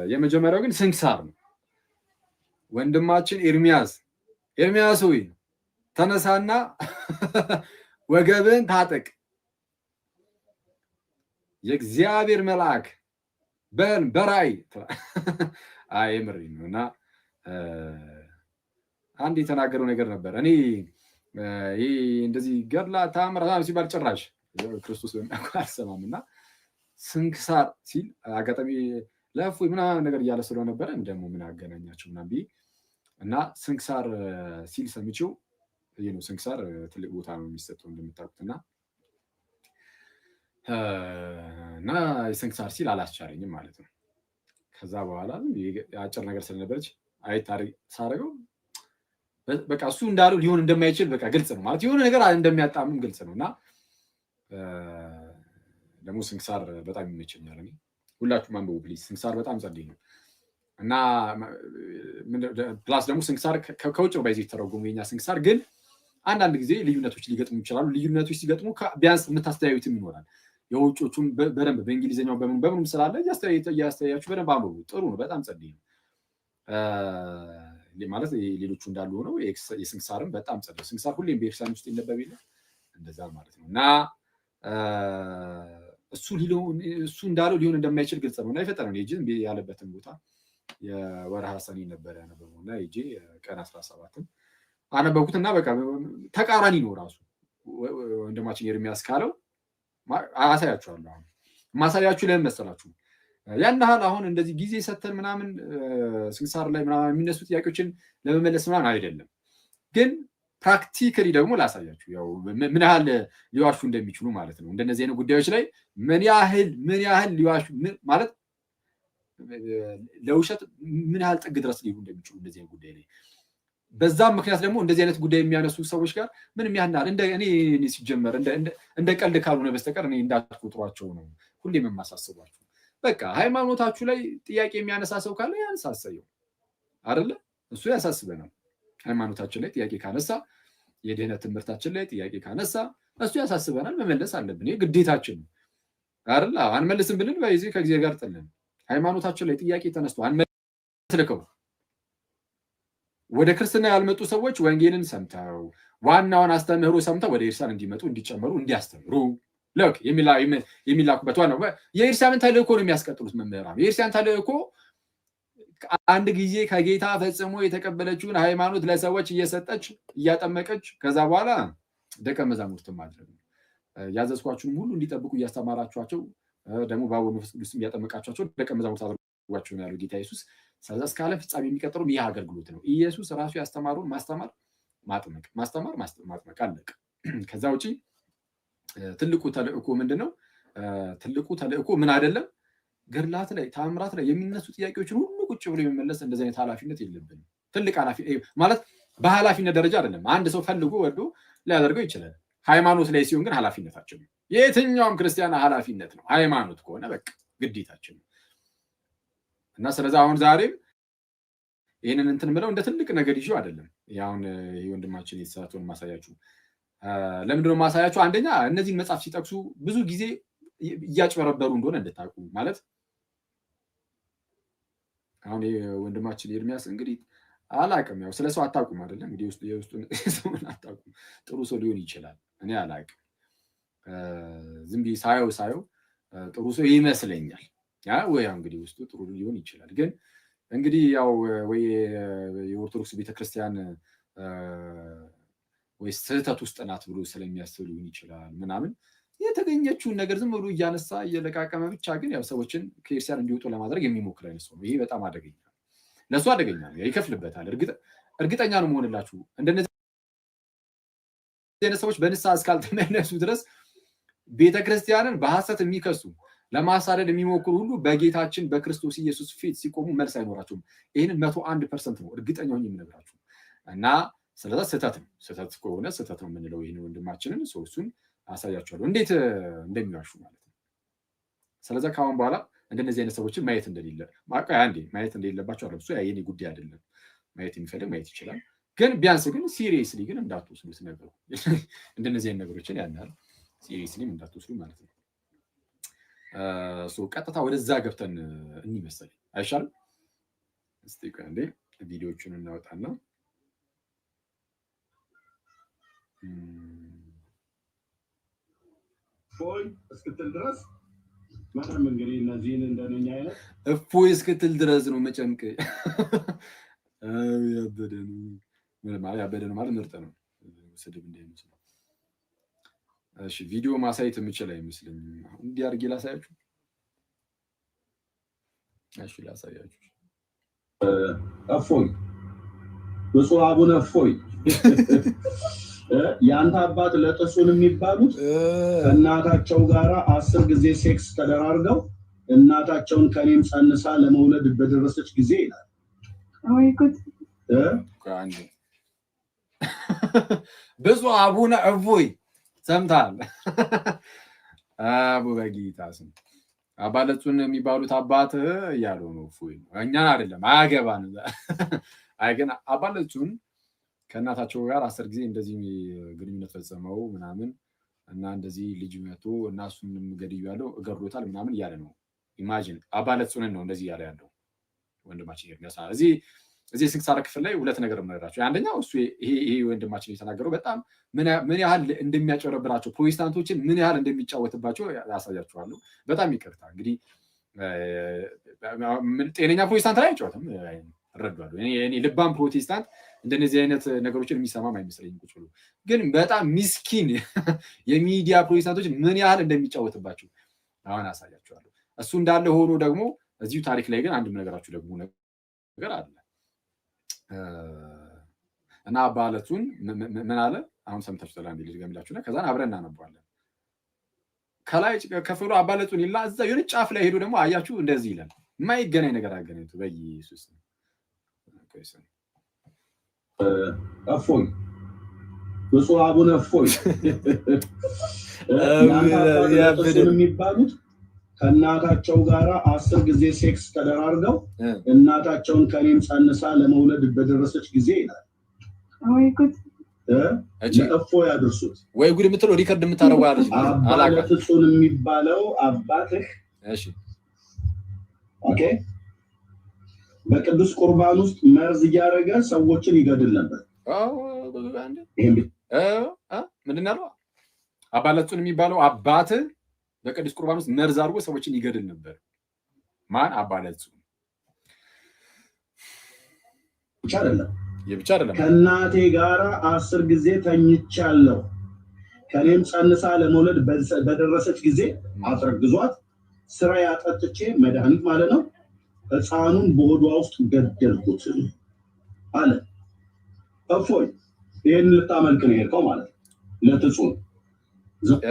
የመጀመሪያው ግን ስንክሳር ነው። ወንድማችን ኤርሚያስ ሆይ ተነሳና ወገብን ታጠቅ፣ የእግዚአብሔር መልአክ በራእይ የምሬ ነው። እና አንድ የተናገረው ነገር ነበር። እኔ ይህ እንደዚህ ገድላ ተአምራት ሲባል ጭራሽ ክርስቶስ በሚያውቀው አልሰማም። እና ስንክሳር ሲል አጋጣሚ ለእፎይ ምናምን ነገር እያለ ስለነበረ ደግሞ ምን አገናኛቸው ምናምን ብዬ እና ስንክሳር ሲል ሰምቼው ይህ ነው። ስንክሳር ትልቅ ቦታ ነው የሚሰጠው እንደምታውቁት። እና የስንክሳር ሲል አላስቻለኝም ማለት ነው። ከዛ በኋላ አጭር ነገር ስለነበረች አይታሪ ሳደርገው በቃ እሱ እንዳለው ሊሆን እንደማይችል በቃ ግልጽ ነው ማለት የሆነ ነገር እንደሚያጣምም ግልጽ ነው። እና ደግሞ ስንክሳር በጣም ይመቸኛል። እኔ ሁላችሁም አንብቡ ፕሊዝ። ስንክሳር በጣም ጸልይ ነው። እና ፕላስ ደግሞ ስንክሳር ከውጭ ነው ባይዘ የተተረጎሙ። የኛ ስንክሳር ግን አንዳንድ ጊዜ ልዩነቶች ሊገጥሙ ይችላሉ። ልዩነቶች ሲገጥሙ ቢያንስ የምታስተያዩትም ይኖራል። የውጮቹም በደንብ በእንግሊዝኛው በምኑም ስላለ እያስተያያችሁ በደንብ አንብቡ። ጥሩ ነው። በጣም ጸልይ ነው ማለት ሌሎቹ እንዳሉ ሆነው የስንክሳርም በጣም ጸልይ። ስንክሳር ሁሌም በኤርሳን ውስጥ ይነበብ የለ እንደዛ ማለት ነው። እና እሱ እንዳለው ሊሆን እንደማይችል ግልጽ ነው። እና የፈጠረ ነው። ሄጄ ያለበትን ቦታ የወርሃ ሰኔ ነበረ ያነበበው እና ሄጄ ቀን 17ን አነበብኩት። እና በቃ ተቃራኒ ነው ራሱ ወንድማችን ኤርሚያስ ካለው አሳያችኋለሁ። አሁን ማሳያችሁ ለምን መሰላችሁ? ያን ያህል አሁን እንደዚህ ጊዜ ሰተን ምናምን ስንክሳር ላይ ምናምን የሚነሱ ጥያቄዎችን ለመመለስ ምናምን አይደለም፣ ግን ፕራክቲካሊ ደግሞ ላሳያችሁ ያው ምን ያህል ሊዋሹ እንደሚችሉ ማለት ነው። እንደነዚህ አይነት ጉዳዮች ላይ ምን ያህል ሊዋሹ ማለት ለውሸት ምን ያህል ጥግ ድረስ ሊሄዱ እንደሚችሉ እንደዚህ አይነት ጉዳይ ላይ በዛም ምክንያት ደግሞ እንደዚህ አይነት ጉዳይ የሚያነሱ ሰዎች ጋር ምንም ያህል እኔ ሲጀመር እንደ ቀልድ ካልሆነ በስተቀር እኔ እንዳትቆጥሯቸው ነው ሁሌም የማሳስባችሁ። በቃ ሃይማኖታችሁ ላይ ጥያቄ የሚያነሳ ሰው ካለ ያንሳሰየው አይደለ? እሱ ያሳስበናል። ሃይማኖታችን ላይ ጥያቄ ካነሳ፣ የድህነት ትምህርታችን ላይ ጥያቄ ካነሳ እሱ ያሳስበናል። መመለስ አለብን። ይሄ ግዴታችን ነው አይደል? አንመልስም ብልን በዚህ ከጊዜ ጋር ጥልን። ሃይማኖታችን ላይ ጥያቄ ተነስቶ አንመልስልከው ወደ ክርስትና ያልመጡ ሰዎች ወንጌልን ሰምተው ዋናውን አስተምህሮ ሰምተው ወደ ኤርሳን እንዲመጡ እንዲጨመሩ እንዲያስተምሩ ለክ የሚላኩበት ዋናው የኤርሳንን ተልእኮ ነው የሚያስቀጥሉት መምህራን። የኤርሳን ተልእኮ አንድ ጊዜ ከጌታ ፈጽሞ የተቀበለችውን ሃይማኖት ለሰዎች እየሰጠች እያጠመቀች ከዛ በኋላ ደቀ መዛሙርት ማድረግ ነው። ያዘዝኳችሁን ሁሉ እንዲጠብቁ እያስተማራችኋቸው ደግሞ በአቡነ መንፈስ ቅዱስ እያጠመቃችኋቸው ደቀ መዛሙርት አድርጓቸው ነው ያለው ጌታ ኢየሱስ። ስለዚህ እስከ ዓለም ፍጻሜ የሚቀጥለው ይህ አገልግሎት ነው። ኢየሱስ ራሱ ያስተማሩን ማስተማር፣ ማጥመቅ፣ ማስተማር፣ ማጥመቅ አለቀ። ከዛ ውጪ ትልቁ ተልእኮ ምንድነው? ትልቁ ተልእኮ ምን አይደለም። ገድላት ላይ ታምራት ላይ የሚነሱ ጥያቄዎችን ሁሉ ቁጭ ብሎ የሚመለስ እንደዚህ አይነት ኃላፊነት የለብንም። ትልቅ ኃላፊነት ማለት በኃላፊነት ደረጃ አይደለም። አንድ ሰው ፈልጎ ወዶ ሊያደርገው ይችላል። ሃይማኖት ላይ ሲሆን ግን ኃላፊነታችን ነው። የትኛውም ክርስቲያን ኃላፊነት ነው። ሃይማኖት ከሆነ በቃ ግዴታችን ነው። እና ስለዚህ አሁን ዛሬም ይህንን እንትን ምለው እንደ ትልቅ ነገር ይዤው አይደለም። አሁን ወንድማችን የተሰራውን ማሳያችሁ ለምንድነው ማሳያችሁ? አንደኛ እነዚህን መጽሐፍ ሲጠቅሱ ብዙ ጊዜ እያጭበረበሩ እንደሆነ እንድታውቁ ማለት አሁን ወንድማችን ኤርሚያስ እንግዲህ አላቅም፣ ያው ስለሰው አታውቁም አይደለም እንግዲህ የውስጡን ሰውን አታውቁም። ጥሩ ሰው ሊሆን ይችላል፣ እኔ አላቅም። ዝም ብዬ ሳየው ጥሩ ሰው ይመስለኛል። ወይ እንግዲህ ውስጡ ጥሩ ሊሆን ይችላል። ግን እንግዲህ ያው ወይ የኦርቶዶክስ ቤተክርስቲያን ወይ ስህተት ውስጥ ናት ብሎ ስለሚያስብ ሊሆን ይችላል ምናምን የተገኘችውን ነገር ዝም ብሎ እያነሳ እየለቃቀመ ብቻ ግን ያው ሰዎችን ከኤርሲያን እንዲወጡ ለማድረግ የሚሞክር አይነት ሰው ነው። ይሄ በጣም አደገኛ ነው፣ ለእሱ አደገኛ ነው። ይከፍልበታል። እርግጠኛ ነው መሆንላችሁ። እንደነዚህ አይነት ሰዎች በንስሐ እስካልተመለሱ ድረስ ቤተክርስቲያንን በሐሰት የሚከሱ ለማሳደድ የሚሞክሩ ሁሉ በጌታችን በክርስቶስ ኢየሱስ ፊት ሲቆሙ መልስ አይኖራቸውም። ይህንን 101% ነው እርግጠኛ ሆኜ የምነግራችሁ። እና ስለዛ ስህተት ነው። ስህተት ከሆነ ስህተት ነው የምንለው ይህን ወንድማችንን እሱን አሳያችኋለሁ እንዴት እንደሚዋሹ ማለት ነው። ስለዛ ከአሁን በኋላ እንደነዚህ አይነት ሰዎችን ማየት እንደሌለባቸው አለ። እሱ የኔ ጉዳይ አይደለም። ማየት የሚፈልግ ማየት ይችላል። ግን ቢያንስ ግን ሲሪየስሊ ግን እንዳትወስዱት ነገሩ። እንደነዚህ አይነት ነገሮችን ያናል ሲሪየስሊ እንዳትወስዱ ማለት ነው። ቀጥታ ወደዛ ገብተን እንይመሰል አይሻልም? እስቲ እንዴ ቪዲዮቹን እናወጣና ፎይ እስክትል ድረስ ማንም እንግዲህ እነዚህን እንደነኛ አይነት እፎይ እስክትል ድረስ ነው መጨምቅ። ያበደ ነው ማለት ምርጥ ነው። ስድብ እንዳይመስል። እሺ ቪዲዮ ማሳየት የምችል አይመስለኝም። እንዲህ አድርጌ ላሳያችሁ። እሺ ላሳያችሁ። እፎይ ብፁዕ አቡነ እፎይ የአንተ አባት ለጥሱን የሚባሉት ከእናታቸው ጋራ 10 ጊዜ ሴክስ ተደራርገው እናታቸውን ከኔም ጸንሳ ለመውለድ በደረሰች ጊዜ ይላል። ወይ ጉድ! ብፁዕ አቡነ እፎይ ሰምታል? አቡ በጌታ ስም አባ ለጥሱን የሚባሉት አባት እያሉ ነው። እፎይ እኛን አይደለም አያገባን። አይ ግን አባ ለጥሱን ከእናታቸው ጋር 10 ጊዜ እንደዚህ ግንኙነት ፈጽመው ምናምን እና እንደዚህ ልጅ መቶ እና እሱንም ገድያለሁ እገድሎታል ምናምን እያለ ነው። ኢማጂን አባ ለጥሱንን ነው እንደዚህ እያለ ያለው ወንድማችን ኤርሚያስ። እዚህ ስንክሳር ክፍል ላይ ሁለት ነገር የምነግራቸው፣ አንደኛው እሱ ይሄ ወንድማችን የተናገረው በጣም ምን ያህል እንደሚያጨረብራቸው ፕሮቴስታንቶችን ምን ያህል እንደሚጫወትባቸው ያሳያቸዋለሁ። በጣም ይቅርታ እንግዲህ ጤነኛ ፕሮቴስታንት ላይ አይጫወትም እረዳለሁ። እኔ ልባም ፕሮቴስታንት እንደነዚህ አይነት ነገሮችን የሚሰማም አይመስለኝም። ቁጭ ብሎ ግን በጣም ሚስኪን የሚዲያ ፕሮቴስታንቶች ምን ያህል እንደሚጫወትባቸው አሁን አሳያቸዋለሁ። እሱ እንዳለ ሆኖ ደግሞ እዚሁ ታሪክ ላይ ግን አንድ ነገራችሁ ደግሞ ነገር አለ እና አባ ለጥሱን ምን አለ? አሁን ሰምታችኋል። አንዴ ልጅ ገምላችሁና ከዛን አብረን እናነባዋለን። ከላይ ከፍሎ አባ ለጥሱን ይላ እዛ የሆነ ጫፍ ላይ ሄዶ ደግሞ አያችሁ እንደዚህ ይላል። የማይገናኝ ነገር አገናኝቱ በኢየሱስ እፎይ ብፁዕ አቡነ እፎይ የሚባሉት ከእናታቸው ጋራ 10 ጊዜ ሴክስ ተደራርገው እናታቸውን ከኔም ጸንሳ ለመውለድ በደረሰች ጊዜ ይላል። ወይ ጉድ! እፎይ አድርሱት። ወይ ጉድ የምትለው ሪከርድ የምታደርገው አለች። አባ ለጥሱን የሚባለው አባትህ ኦኬ በቅዱስ ቁርባን ውስጥ መርዝ እያደረገ ሰዎችን ይገድል ነበር። ምንድን ነው አባ ለጥሱን የሚባለው አባት በቅዱስ ቁርባን ውስጥ መርዝ አድርጎ ሰዎችን ይገድል ነበር። ማን? አባ ለጥሱን ብቻ አይደለም የብቻ አይደለም ከእናቴ ጋራ 10 ጊዜ ተኝቻለሁ፣ ከኔም ጸንሳ ለመውለድ በደረሰች ጊዜ አስረግዟት ስራ ያጠጥቼ መድኃኒት ማለት ነው ሕፃኑን በሆዷ ውስጥ ገደልኩት አለ። እፎይ ይህን ልታመልክ ነው የሄድከው ማለት ለጥሱን።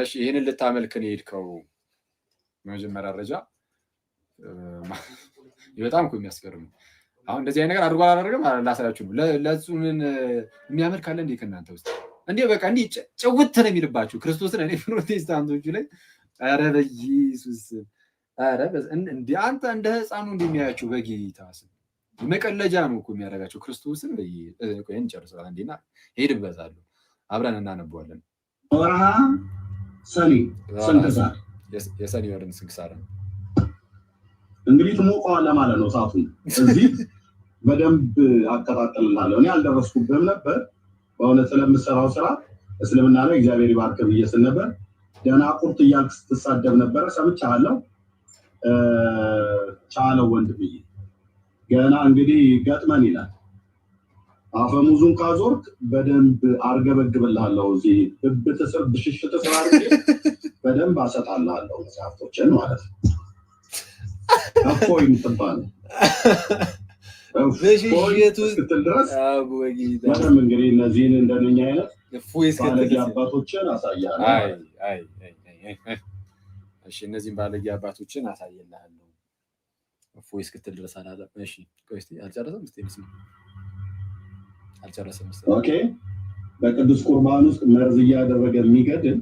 እሺ ይህንን ልታመልክ ነው የሄድከው። በመጀመሪያ ደረጃ በጣም እኮ የሚያስገርም አሁን እንደዚህ አይነት ነገር አድርጎ አላደረገም ላሳያችሁ ነው። ለጥሱንን የሚያመልክ አለ እንዴ ከእናንተ ውስጥ? እንዴ በቃ እንዲህ ጭውት ነው የሚልባችሁ ክርስቶስን። እኔ ፕሮቴስታንቶቹ ላይ ኧረ በኢየሱስ ኧረ እንደ አንተ እንደ ህፃኑ እንደሚያያቸው በጌታ ስም መቀለጃ ነው እኮ የሚያደርጋቸው ክርስቶስን። ቆይን ጨርሰው አንዴና ሄድበታለሁ አብረን እናነበዋለን። ወርሃ ሰኔ ስንክሳር የሰኔ ወርን ስንክሳር ነው እንግዲህ ትሞቀዋለህ ማለት ነው። እሳቱን እዚህ በደንብ አቀጣጥልላለሁ። እኔ አልደረስኩብህም ነበር በእውነት ስለምሰራው ስራ እስልምና ላይ እግዚአብሔር ይባርክ ብዬ ስል ነበር። ደናቁርት እያልክ ስትሳደብ ነበረ ሰምቻለሁ። ቻለው ወንድምዬ ገና እንግዲህ ገጥመን ይላል። አፈሙዙን ካዞርክ በደንብ አርገበግብልሃለሁ። እዚህ ብብት ስር ብሽሽት ስር አድርጌ በደንብ አሰጣልሃለሁ መጽሐፍቶችን ማለት ነው። እፎይ ምትባል እስክትል ድረስ በደንብ እንግዲህ እነዚህን እንደነኛ አይነት ባለጌ አባቶችን አሳያለሁ። እሺ እነዚህን ባለጌ አባቶችን አሳየልሃለሁ። እፎይ እስክትል ድረስ አላለም። እሺ ቆይ እስኪ አልጨረሰም። አልጨረሰም። ኦኬ በቅዱስ ቁርባን ውስጥ መርዝ እያደረገ የሚገድል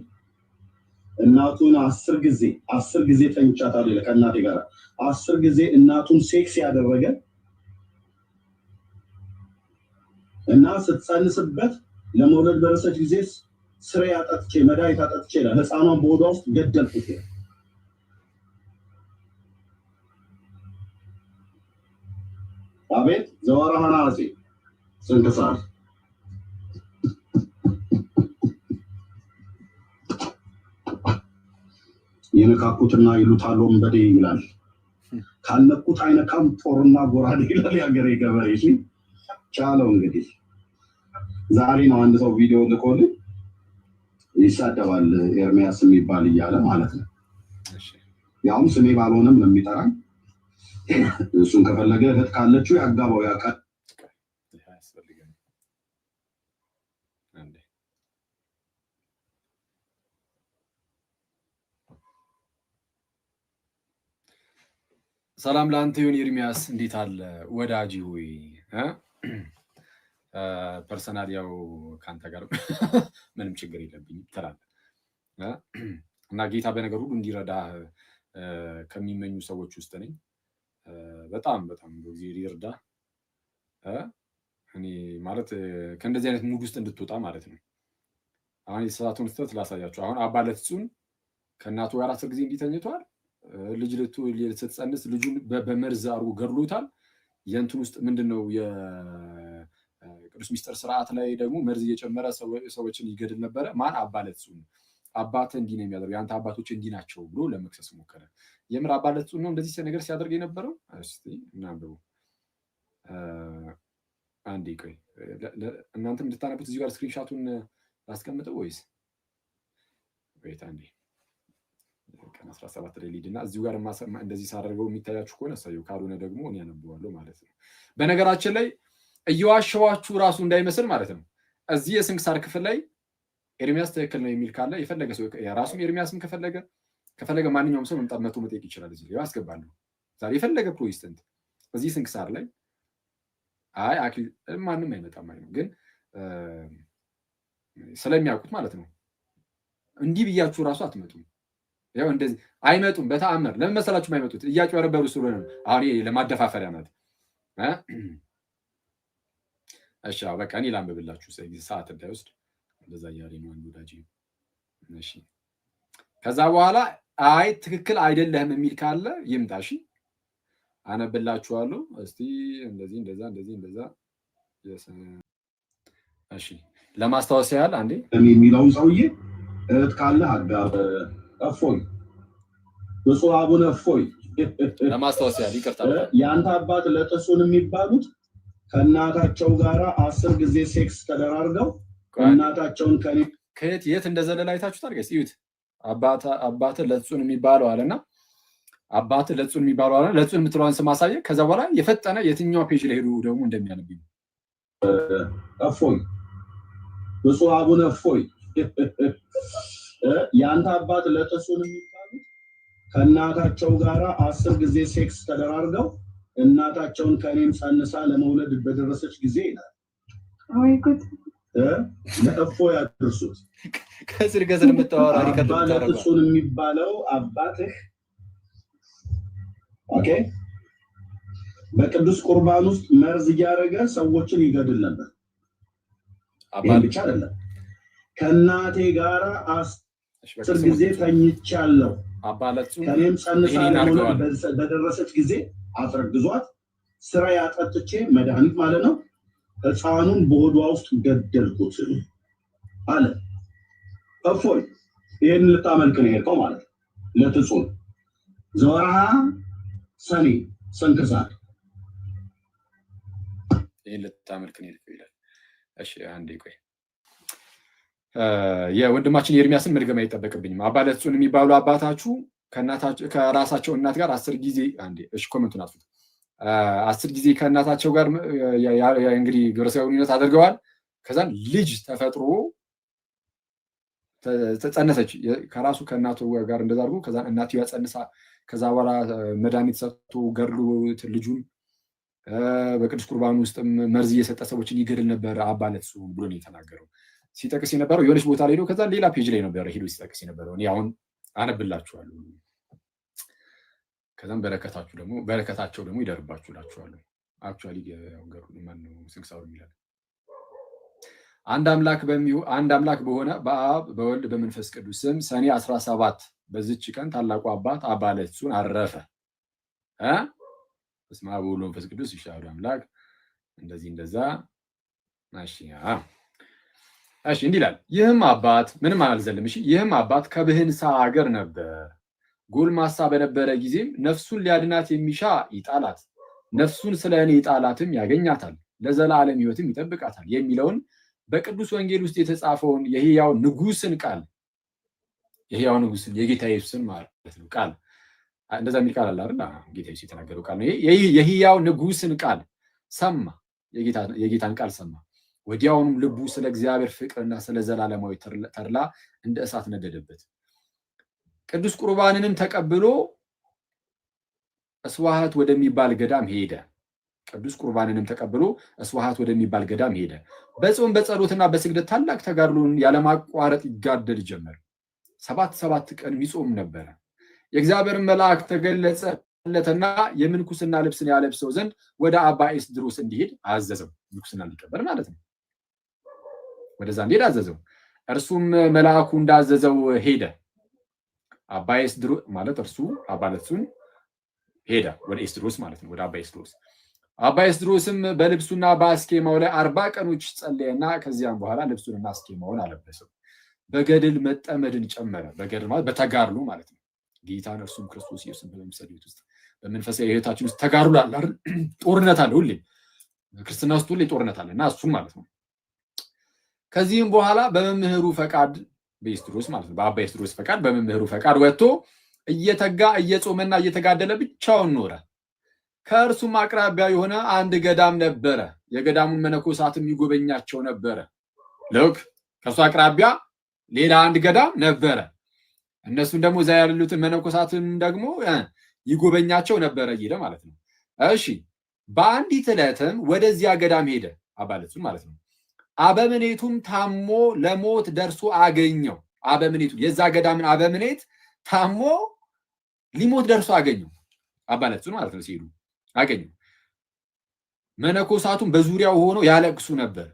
እናቱን 10 ጊዜ ተኝቻታለሁ ከእናቴ ጋር 10 ጊዜ እናቱን ሴክስ ያደረገ እና ስትጸንስበት ለመውለድ በደረሰች ጊዜ ስራ ያጠጥቼ መድኃኒት አጠጥቼ ህፃኗን በሆዷ ውስጥ ገደልኩት። አቤት ዘወርሃ ነሐሴ ስንክሳር የነካኩትና ይሉታል ወንበዴ ይላል። ካለቁት አይነካም ጦርና ጎራዴ ይላል ያገሬ ገበሬ። እሺ ቻለው እንግዲህ ዛሬ ነው አንድ ሰው ቪዲዮ ልኮልኝ ይሳደባል ኤርሚያስ የሚባል እያለ ማለት ነው። ያውም ስሜ ባልሆነም ነው የሚጠራኝ። እሱን ከፈለገ እህት ካለችው ያጋባው ያቃል። ሰላም ለአንተ ይሁን ኤርሚያስ፣ እንዴት አለ ወዳጅ ሆይ? ፐርሰናል ያው ካንተ ጋር ምንም ችግር የለብኝም ትላለህ እና ጌታ በነገር ሁሉ እንዲረዳ ከሚመኙ ሰዎች ውስጥ ነኝ። በጣም ጊዜ ይርዳ። እኔ ማለት ከእንደዚህ አይነት ሙድ ውስጥ እንድትወጣ ማለት ነው። አሁን የተሳሳተውን ስህተት ላሳያችሁ። አሁን አባ ለትጹን ከእናቱ ጋር 10 ጊዜ እንዲተኝቷል። ልጅ ስትጸንስ ልጁን በመርዝ አድርጎ ገድሎታል። የእንትን ውስጥ ምንድነው የቅዱስ ሚስጥር ስርዓት ላይ ደግሞ መርዝ እየጨመረ ሰዎችን ይገድል ነበረ። ማን? አባ ለትጹን። አባትህ እንዲህ ነው የሚያደርገው፣ የአንተ አባቶች እንዲህ ናቸው ብሎ ለመክሰስ ሞከረ። የምር አባ ለትጹን ነው እንደዚህ ነገር ሲያደርግ የነበረው? እስቲ እናንብበው አንዴ። ቆይ እናንተም እንድታነቡት እዚህ ጋር ስክሪንሻቱን ላስቀምጠው ወይስ? ወይት አንዴ ቀን 17 ላይ ሊድና እዚሁ ጋር እንደዚህ ሳደርገው የሚታያችሁ ከሆነ እሰየው፣ ካልሆነ ደግሞ እኔ ያነበዋለሁ ማለት ነው። በነገራችን ላይ እየዋሸዋችሁ ራሱ እንዳይመስል ማለት ነው። እዚህ የስንክሳር ክፍል ላይ ኤርሚያስ ትክክል ነው የሚል ካለ የፈለገ ሰው የራሱም ኤርሚያስም ከፈለገ ማንኛውም ሰው መጥቶ መጠየቅ ይችላል። እዚህ ላይ አስገባለሁ። ዛሬ የፈለገ ፕሮቴስታንት እዚህ ስንክሳር ላይ አይ አክሊል ማንም አይመጣም ማለት ነው። ግን ስለሚያውቁት ማለት ነው እንዲህ ብያችሁ ራሱ አትመጡም። ያው እንደዚህ አይመጡም በተአምር። ለምን መሰላችሁ አይመጡት? እያጭበረበሩ ስለሆነ ነው። አሁን ለማደፋፈሪያ ናት። እሺ በቃ እኔ ላንብብላችሁ ሰዓት እንዳይወስድ እንደዛ እያለ ነው አንዱ ወዳጅ። እሺ ከዛ በኋላ አይ ትክክል አይደለህም የሚል ካለ ይምጣ። እሺ አነብላችኋለሁ። እስቲ እንደዛ እሺ ለማስታወስ ያህል አንዴ የሚለውን ሰውዬ እህት ካለ አጋብ እፎይ ብፁዕ አቡነ እፎይ ለማስታወስ ያህል ይቅርታ። የአንተ አባት ለጥሱን የሚባሉት ከእናታቸው ጋራ 10 ጊዜ ሴክስ ተደራርገው እናታቸውን ከየት የት እንደዘለለ አይታችሁት አድርገህ እዩት። አባት ለጥሱን የሚባለው አለና አባት ለጥሱን የሚባለው አለ። ለጥሱን የምትለዋን ስም አሳየ። ከዛ በኋላ የፈጠነ የትኛው ፔጅ ላይ ሄዱ ደግሞ እንደሚያነብኝ እፎይ ብፁዕ አቡነ እፎይ የአንተ አባት ለጥሱን የሚባሉት ከእናታቸው ጋራ 10 ጊዜ ሴክስ ተደራርገው እናታቸውን ከኔም ጸንሳ ለመውለድ በደረሰች ጊዜ ይላል። ወይ ጉድ! ለእፎይ አድርሱት። ከስር የምታወራ ለጥሱን የሚባለው አባትህ ኦኬ በቅዱስ ቁርባን ውስጥ መርዝ እያደረገ ሰዎችን ይገድል ነበር። ይህ ብቻ አይደለም፣ ከእናቴ ጋራ 10 ጊዜ ተኝቻለሁ፣ ከኔም ጸንሳ ለመውለድ በደረሰች ጊዜ አስረግዟት ስራ ያጠጥቼ መድኃኒት ማለት ነው ሕፃኑን በሆዷ ውስጥ ገደልኩት አለ። እፎይ ይህን ልታመልክ ነው የሄድከው ማለት ነው። ለትጹን ዘወርሃ ሰኔ ስንክሳር ይህን ልታመልክ ነው የሄድከው ይላል። እሺ አንዴ ቆይ፣ የወንድማችን የኤርሚያስን መድገም አይጠበቅብኝም። አባ ለትጹን የሚባሉ አባታችሁ ከራሳቸው እናት ጋር 10 ጊዜ አንዴ እሺ ኮሜንቱን አጥፉት። 10 ጊዜ ከእናታቸው ጋር እንግዲህ ግብረ ሥጋ ግንኙነት አድርገዋል። ከዛን ልጅ ተፈጥሮ ተጸነሰች ከራሱ ከእናቱ ጋር እንደዛ አድርጎ ከዛን እናትየዋ ጸንሳ ከዛ በኋላ መድኃኒት ሰጥቶ ገድሎ ልጁን በቅዱስ ቁርባን ውስጥም መርዝ እየሰጠ ሰዎችን ይገድል ነበር አባ ለትጹን ብሎ ነው የተናገረው። ሲጠቅስ የነበረው የሆነች ቦታ ላይ ነው። ከዛ ሌላ ፔጅ ላይ ነበር ሄዶ ሲጠቅስ የነበረው። እኔ አሁን አነብላችኋለሁ። ከዛም በረከታቸው ደግሞ ይደርባችሁ እላችኋለሁ። አክቹዋሊ ማነው ስንክሳሩ የሚላል አንድ አምላክ በሆነ በአብ በወልድ በመንፈስ ቅዱስ ስም ሰኔ 17 በዚች ቀን ታላቁ አባት አባ ለትጹን አረፈ። በስመ አብ ወወልድ ወመንፈስ ቅዱስ ይሻሉ አምላክ እንደዛ እሺ እንዲህ ይላል። ይህም አባት ምንም አልዘልም። እሺ ይህም አባት ከብህንሳ ሀገር ነበር። ጎልማሳ በነበረ ጊዜም ነፍሱን ሊያድናት የሚሻ ይጣላት፣ ነፍሱን ስለ እኔ ይጣላትም ያገኛታል፣ ለዘላለም ሕይወትም ይጠብቃታል የሚለውን በቅዱስ ወንጌል ውስጥ የተጻፈውን የሕያው ንጉሥን ቃል የሕያው ንጉሥን የጌታ ኢየሱስን ማለት ነው ቃል እንደዛ የሚል ቃል አለ አይደል? ጌታ ኢየሱስ የተናገረው ቃል ነው። የሕያው ንጉሥን ቃል ሰማ፣ የጌታን ቃል ሰማ። ወዲያውኑም ልቡ ስለ እግዚአብሔር ፍቅርና ስለ ዘላለማዊ ተድላ እንደ እሳት ነደደበት። ቅዱስ ቁርባንንም ተቀብሎ እስዋሃት ወደሚባል ገዳም ሄደ። ቅዱስ ቁርባንንም ተቀብሎ እስዋሃት ወደሚባል ገዳም ሄደ። በጾም በጸሎትና በስግደት ታላቅ ተጋድሎን ያለማቋረጥ ይጋደል ጀመር። 7 ቀን ይጾም ነበረ። የእግዚአብሔር መልአክ ተገለጸለትና የምንኩስና ልብስን ያለብሰው ዘንድ ወደ አባ ኤስድሮስ እንዲሄድ አዘዘው። ምንኩስና ሊቀበል ማለት ነው። ወደዛ እንዲሄድ አዘዘው። እርሱም መልአኩ እንዳዘዘው ሄደ። አባ ኤስድሮስ ማለት እርሱ አባ ለትሱን ሄደ ወደ ኤስድሮስ ማለት ነው። ወደ አባ ኤስድሮስ። አባ ኤስድሮስም በልብሱና በአስኬማው ላይ 40 ቀኖች ጸለየና ከዚያም በኋላ ልብሱንና አስኬማውን አለበሰው። በገድል መጠመድን ጨመረ። በገድል ማለት በተጋድሎ ማለት ነው። ጌታን እርሱም ክርስቶስ ኢየሱስን በመምሰል ሕይወት ውስጥ በመንፈሳዊ ሕይወታችን ውስጥ ተጋድሎ አለ አይደል? ጦርነት አለ። ሁሌ ክርስትና ውስጥ ሁሌ ጦርነት አለ እና እሱም ማለት ነው። ከዚህም በኋላ በመምህሩ ፈቃድ በኤስድሮስ ማለት ነው በአባ ኤስድሮስ ፈቃድ በመምህሩ ፈቃድ ወጥቶ እየተጋ እየጾመና እየተጋደለ ብቻውን ኖረ። ከእርሱም አቅራቢያ የሆነ አንድ ገዳም ነበረ። የገዳሙን መነኮሳትም ይጎበኛቸው ነበረ። ልክ ከእርሱ አቅራቢያ ሌላ አንድ ገዳም ነበረ። እነሱም ደግሞ እዛ ያሉትን መነኮሳትን ደግሞ ይጎበኛቸው ነበረ እየሄደ ማለት ነው። እሺ በአንዲት ዕለትም ወደዚያ ገዳም ሄደ። አባ ለትሱን ማለት ነው። አበምኔቱም ታሞ ለሞት ደርሶ አገኘው። አበምኔቱ የዛ ገዳምን አበምኔት ታሞ ሊሞት ደርሶ አገኘው። አባ ለትሱን ማለት ነው። ሲሄዱ አገኘው። መነኮሳቱም በዙሪያው ሆነው ያለቅሱ ነበር።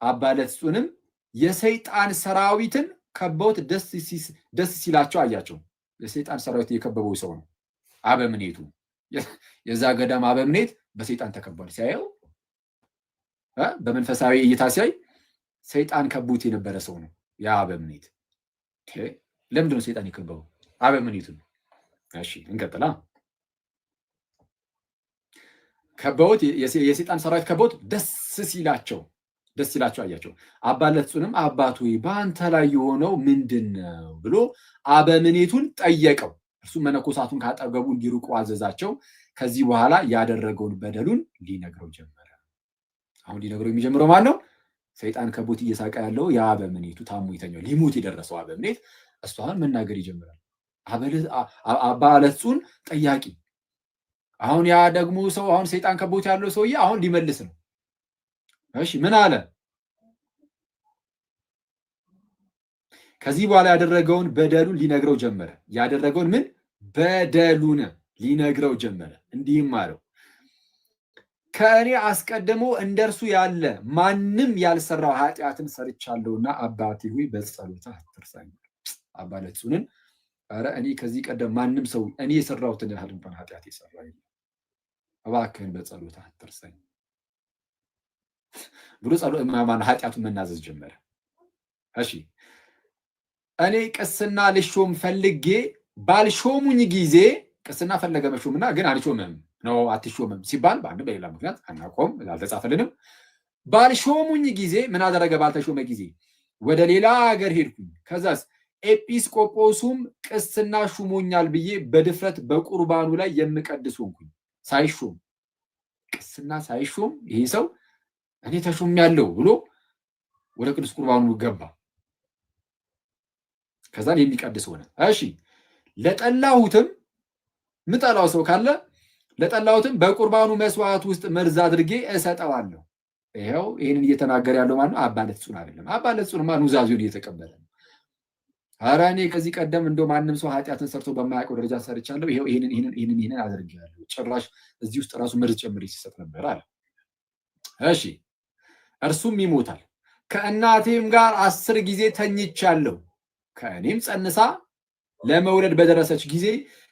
አባ ለትሱንም የሰይጣን ሰራዊትን ከበውት ደስ ሲላቸው አያቸው። የሰይጣን ሰራዊት የከበበው ሰው ነው አበምኔቱ። የዛ ገዳም አበምኔት በሰይጣን ተከቧል። ሲያየው በመንፈሳዊ እይታ ሲያይ ሰይጣን ከቡት የነበረ ሰው ነው ያ አበምኔት። ለምንድን ነው ሰይጣን የከበበው? አበምኔቱን። እሺ እንቀጥላ። ከበውት የሰይጣን ሰራዊት ከበውት ደስ ሲላቸው አያቸው። አባ ለትሱንም አባት ሆይ በአንተ ላይ የሆነው ምንድን ነው ብሎ አበምኔቱን ጠየቀው። እርሱም መነኮሳቱን ካጠገቡ እንዲርቁ አዘዛቸው። ከዚህ በኋላ ያደረገውን በደሉን ሊነግረው ጀመረ። አሁን ሊነግረው የሚጀምረው ማን ነው? ሰይጣን ከቦት እየሳቀ ያለው የአበምኔቱ ታሞ የተኛው ሊሞት የደረሰው አበምኔት እሱ አሁን መናገር ይጀምራል። አባ ለትሱን ጠያቂ። አሁን ያ ደግሞ ሰው አሁን ሰይጣን ከቦት ያለው ሰውዬ አሁን ሊመልስ ነው። እሺ ምን አለ? ከዚህ በኋላ ያደረገውን በደሉን ሊነግረው ጀመረ። ያደረገውን ምን በደሉን ሊነግረው ጀመረ። እንዲህም አለው ከእኔ አስቀድሞ እንደርሱ ያለ ማንም ያልሰራው ኃጢአትን ሰርቻለሁና አባቴ ሆይ በጸሎትህ አትርሳኝ። አባ ለትሱንን ኧረ እኔ ከዚህ ቀደም ማንም ሰው እኔ የሰራሁትን ያህል እንኳን ኃጢአት የሰራ የለም፣ እባክህን በጸሎትህ አትርሳኝ ብሎ ኃጢአቱን መናዘዝ ጀመረ። እሺ እኔ ቅስና ልሾም ፈልጌ ባልሾሙኝ ጊዜ ቅስና ፈለገ መሾምና ግን አልሾምም ነው አትሾምም ሲባል በአንድ በሌላ ምክንያት አናቆም አልተጻፈልንም። ባልሾሙኝ ጊዜ ምን አደረገ? ባልተሾመ ጊዜ ወደ ሌላ ሀገር ሄድኩኝ። ከዛስ ኤጲስቆጶሱም ቅስና ሹሞኛል ብዬ በድፍረት በቁርባኑ ላይ የምቀድስ ሆንኩኝ። ሳይሾም ቅስና ሳይሾም ይሄ ሰው እኔ ተሾሜያለሁ ብሎ ወደ ቅዱስ ቁርባኑ ገባ። ከዛን የሚቀድስ ሆነ። እሺ ለጠላሁትም ምጠላው ሰው ካለ ለጠላሁትም በቁርባኑ መስዋዕት ውስጥ መርዝ አድርጌ እሰጠዋለሁ። ይኸው ይህንን እየተናገረ ያለው ማነው? አባ ለትሱን አይደለም። አባ ለትሱንማ ኑዛዜውን እየተቀበለ ነው። ኧረ እኔ ከዚህ ቀደም እንደው ማንም ሰው ኃጢአትን ሰርቶ በማያውቀው ደረጃ ሰርቻለሁ፣ ይኸው ይህንን አድርጌያለሁ። ጭራሽ እዚህ ውስጥ ራሱ መርዝ ጨምሬ ሲሰጥ ነበር አለ። እሺ እርሱም ይሞታል። ከእናቴም ጋር 10 ጊዜ ተኝቻለሁ። ከእኔም ጸንሳ ለመውለድ በደረሰች ጊዜ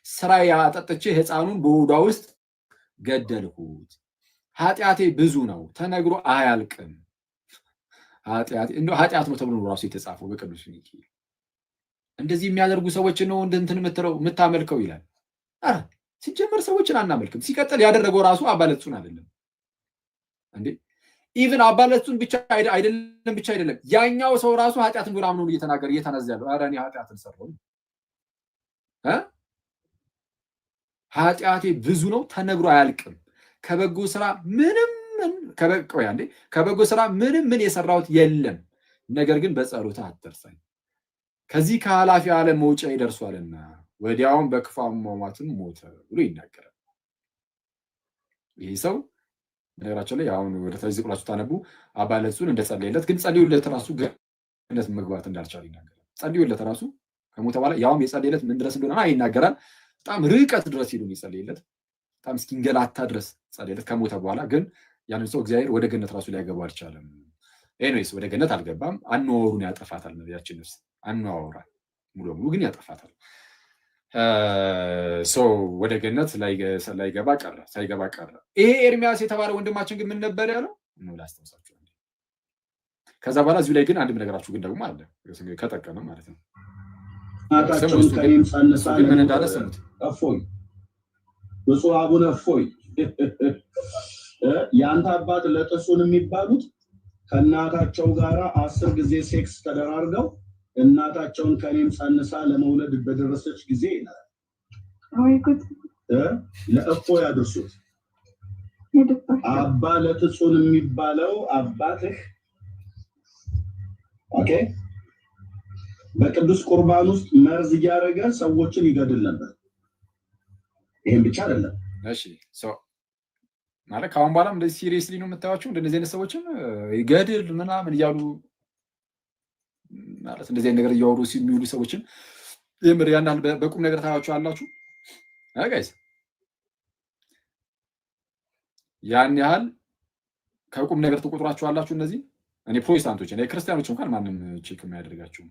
ስራ ያጠጥቼ ሕፃኑን በሆዷ ውስጥ ገደልሁት። ኃጢአቴ ብዙ ነው ተነግሮ አያልቅም። ኃጢአት ነው ተብሎ ራሱ የተጻፈው በቅዱስ ሚካኤል። እንደዚህ የሚያደርጉ ሰዎችን ነው እንትን የምታመልከው ይላል። ኧረ ሲጀመር ሰዎችን አናመልክም። ሲቀጥል ያደረገው ራሱ አባለጹን አይደለም እንዴ? ኢቭን አባለጹን ብቻ አይደለም ያኛው ሰው ራሱ ኃጢአት እንደሆነ አምኖ እየተናገረ እየተነዘ ያለው ኧረ እኔ ኃጢአትን ሰራሁ ኃጢአቴ ብዙ ነው ተነግሮ አያልቅም። ከበጎ ስራ ምንም ምን የሰራሁት የለም። ነገር ግን በጸሎት አትርሳኝ፣ ከዚህ ከኃላፊ ዓለም መውጫ ይደርሷልና ወዲያውም በክፉ አሟሟትም ሞተ ብሎ ይናገራል። ይህ ሰው በነገራችን ላይ አሁን ወደ ታች ዝቁላችሁ ታነቡ አባለጹን እንደጸለየለት ግን ጸልዩለት ራሱ ገነት መግባት እንዳልቻለ ይናገራል። ጸልዩለት ራሱ ከሞተ በኋላ ያውም የጸለየለት ምን ድረስ እንደሆነ ይናገራል። በጣም ርቀት ድረስ ሄዶ የጸለየለት በጣም እስኪንገላታ ድረስ ጸለየለት ከሞተ በኋላ ግን ያንን ሰው እግዚአብሔር ወደ ገነት ራሱ ሊያገባው አልቻለም። ኤኒዌይስ ወደ ገነት አልገባም። አኗኗሩን ያጠፋታል። ነቢያችን ነፍስ አኗኗራል ሙሉ በሙሉ ግን ያጠፋታል። ሰው ወደ ገነት ሳይገባ ቀረ። ይሄ ኤርሚያስ የተባለ ወንድማችን ግን ምን ነበር ያለው ነው ላስታውሳችሁ። ከዛ በኋላ እዚሁ ላይ ግን አንድም ነገራችሁ ግን ደግሞ አለ ከጠቀመ ማለት ነው። እናታቸውን ከኔም ጸንሳ ምን እንዳለ ስሙት። እፎይ ብፁዕ አቡነ እፎይ የአንተ አባት ለጥሱን የሚባሉት ከእናታቸው ጋር 10 ጊዜ ሴክስ ተደራርገው እናታቸውን ከኔም ጸንሳ ለመውለድ በደረሰች ጊዜ ይላል ለእፎይ አድርሱት። አባ ለጥሱን የሚባለው አባትህ ኦኬ በቅዱስ ቁርባን ውስጥ መርዝ እያደረገ ሰዎችን ይገድል ነበር። ይሄን ብቻ አይደለም። እሺ ማለት ከአሁን በኋላም እንደዚህ ሲሪየስሊ ነው የምታዩቸው እንደዚህ አይነት ሰዎችን ይገድል ምናምን እያሉ ማለት እንደዚህ አይነት ነገር እያወሩ የሚውሉ ሰዎችን የምር ያን ያህል በቁም ነገር ታያችሁ አላችሁ ጋይስ? ያን ያህል ከቁም ነገር ተቆጥሯችሁ አላችሁ? እነዚህ እኔ ፕሮቴስታንቶች እኔ ክርስቲያኖች እንኳን ማንም ቼክ የማያደርጋችሁ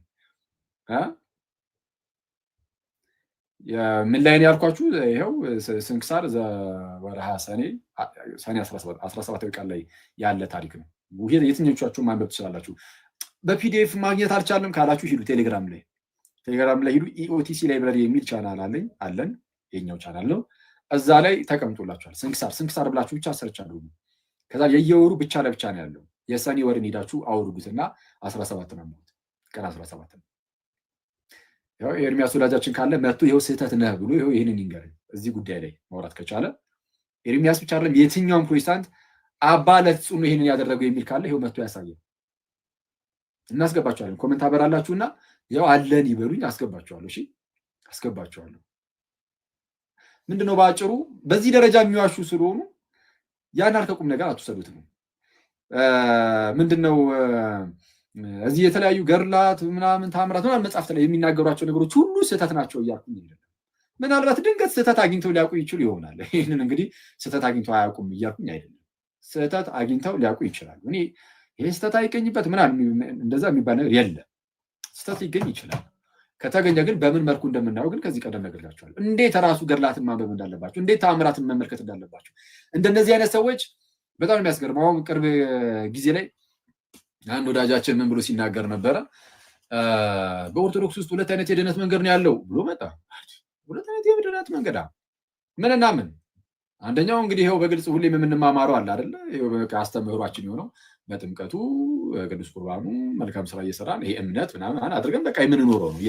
ምን ላይ ነው ያልኳችሁ? ይሄው ስንክሳር ወርሃ ሰኔ 17 ቀን ላይ ያለ ታሪክ ነው። የትኞቻችሁ ማንበብ ትችላላችሁ? በፒዲኤፍ ማግኘት አልቻለም ካላችሁ ሂዱ ቴሌግራም ላይ ሂዱ። ኢኦቲሲ ላይብራሪ የሚል ቻናል አለን የኛው ቻናል ነው። እዛ ላይ ተቀምጦላችኋል። ስንክሳር ብላችሁ ብቻ ሰርች አድርጉ። ከዛ የየወሩ ብቻ ለብቻ ነው ያለው። የሰኔ ወርን ሄዳችሁ አውርዱትና 17 ነው ቀን 17 ነው። ያው ኤርሚያስ ወዳጃችን ካለ መጥቶ ይሄው ስህተት ነህ ብሎ ይሄው ይሄንን ይንገረን። እዚህ ጉዳይ ላይ ማውራት ከቻለ ኤርሚያስ ብቻ አይደለም የትኛውም ፕሮቴስታንት አባ ለጥሱን ይሄንን ያደረገው የሚል ካለ ይሄው መጥቶ ያሳየን። እናስገባቸዋለን። ኮሜንት አበራላችሁና ያው አለን ይበሉኝ፣ አስገባቸዋለሁ። እሺ አስገባቸዋለሁ። ምንድነው በአጭሩ በዚህ ደረጃ የሚዋሹ ስለሆኑ ያን አልከቁም ነገር አትወሰዱት ነው። ምንድነው እዚህ የተለያዩ ገርላት ምናምን ታምራት ምናምን መጽሐፍት ላይ የሚናገሯቸው ነገሮች ሁሉ ስህተት ናቸው እያልኩኝ አይደለም። ምናልባት ድንገት ስህተት አግኝተው ሊያውቁ ይችሉ ይሆናል። ይህንን እንግዲህ ስህተት አግኝተው አያውቁም እያልኩኝ አይደለም። ስህተት አግኝተው ሊያውቁ ይችላሉ። እኔ ይሄ ስህተት አይገኝበት ምናምን እንደዛ የሚባል ነገር የለም። ስህተት ሊገኝ ይችላል። ከተገኘ ግን በምን መልኩ እንደምናየው ግን ከዚህ ቀደም ነግሬያቸዋለሁ። እንዴት ራሱ ገድላትን ማንበብ እንዳለባቸው፣ እንዴት ታምራትን መመልከት እንዳለባቸው። እንደነዚህ አይነት ሰዎች በጣም የሚያስገርመው አሁን ቅርብ ጊዜ ላይ አንድ ወዳጃችን ምን ብሎ ሲናገር ነበረ? በኦርቶዶክስ ውስጥ 2 አይነት የድህነት መንገድ ነው ያለው ብሎ መጣ። 2 አይነት የድህነት መንገድ ምንና ምን? አንደኛው እንግዲህ ይኸው በግልጽ ሁሌም የምንማማረው አለ አይደለ? ይኸው በቃ አስተምህሯችን የሆነው በጥምቀቱ ቅዱስ ቁርባኑ መልካም ስራ እየሰራን ይሄ እምነት ምናምን አድርገን በቃ የምንኖረው ነው።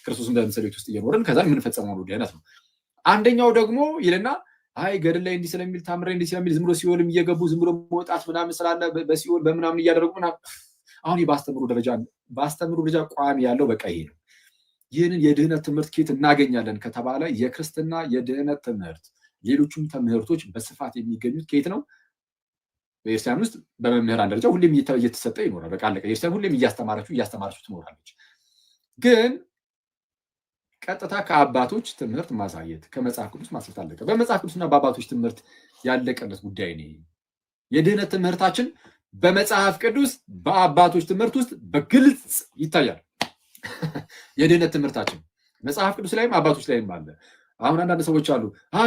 ክርስቶስን በምሳሌ ውስጥ እየኖርን ከዛ የምንፈጸመው ነው አይነት ነው። አንደኛው ደግሞ ይልና አይ ገድል ላይ እንዲህ ስለሚል ታምረ እንዲህ ስለሚል ዝም ብሎ ሲኦልም እየገቡ ዝም ብሎ መውጣት ምናምን ስላለ በሲኦል በምናምን እያደረጉ ምናምን። አሁን በአስተምሩ ደረጃ ቋሚ ያለው በቃ ይሄ ነው። ይህንን የድህነት ትምህርት ኬት እናገኛለን ከተባለ የክርስትና የድህነት ትምህርት ሌሎቹም ትምህርቶች በስፋት የሚገኙት ኬት ነው? በኤርሲያን ውስጥ በመምህራን ደረጃ ሁሌም እየተሰጠ ይኖራል። በቃ አለቀ። ኤርሲያን ሁሌም እያስተማራችሁ ትኖራለች። ግን ቀጥታ ከአባቶች ትምህርት ማሳየት ከመጽሐፍ ቅዱስ ማስረት አለቀ። በመጽሐፍ ቅዱስና በአባቶች ትምህርት ያለቀለት ጉዳይ ነው። የድህነት ትምህርታችን በመጽሐፍ ቅዱስ በአባቶች ትምህርት ውስጥ በግልጽ ይታያል። የድህነት ትምህርታችን መጽሐፍ ቅዱስ ላይም አባቶች ላይም አለ። አሁን አንዳንድ ሰዎች አሉ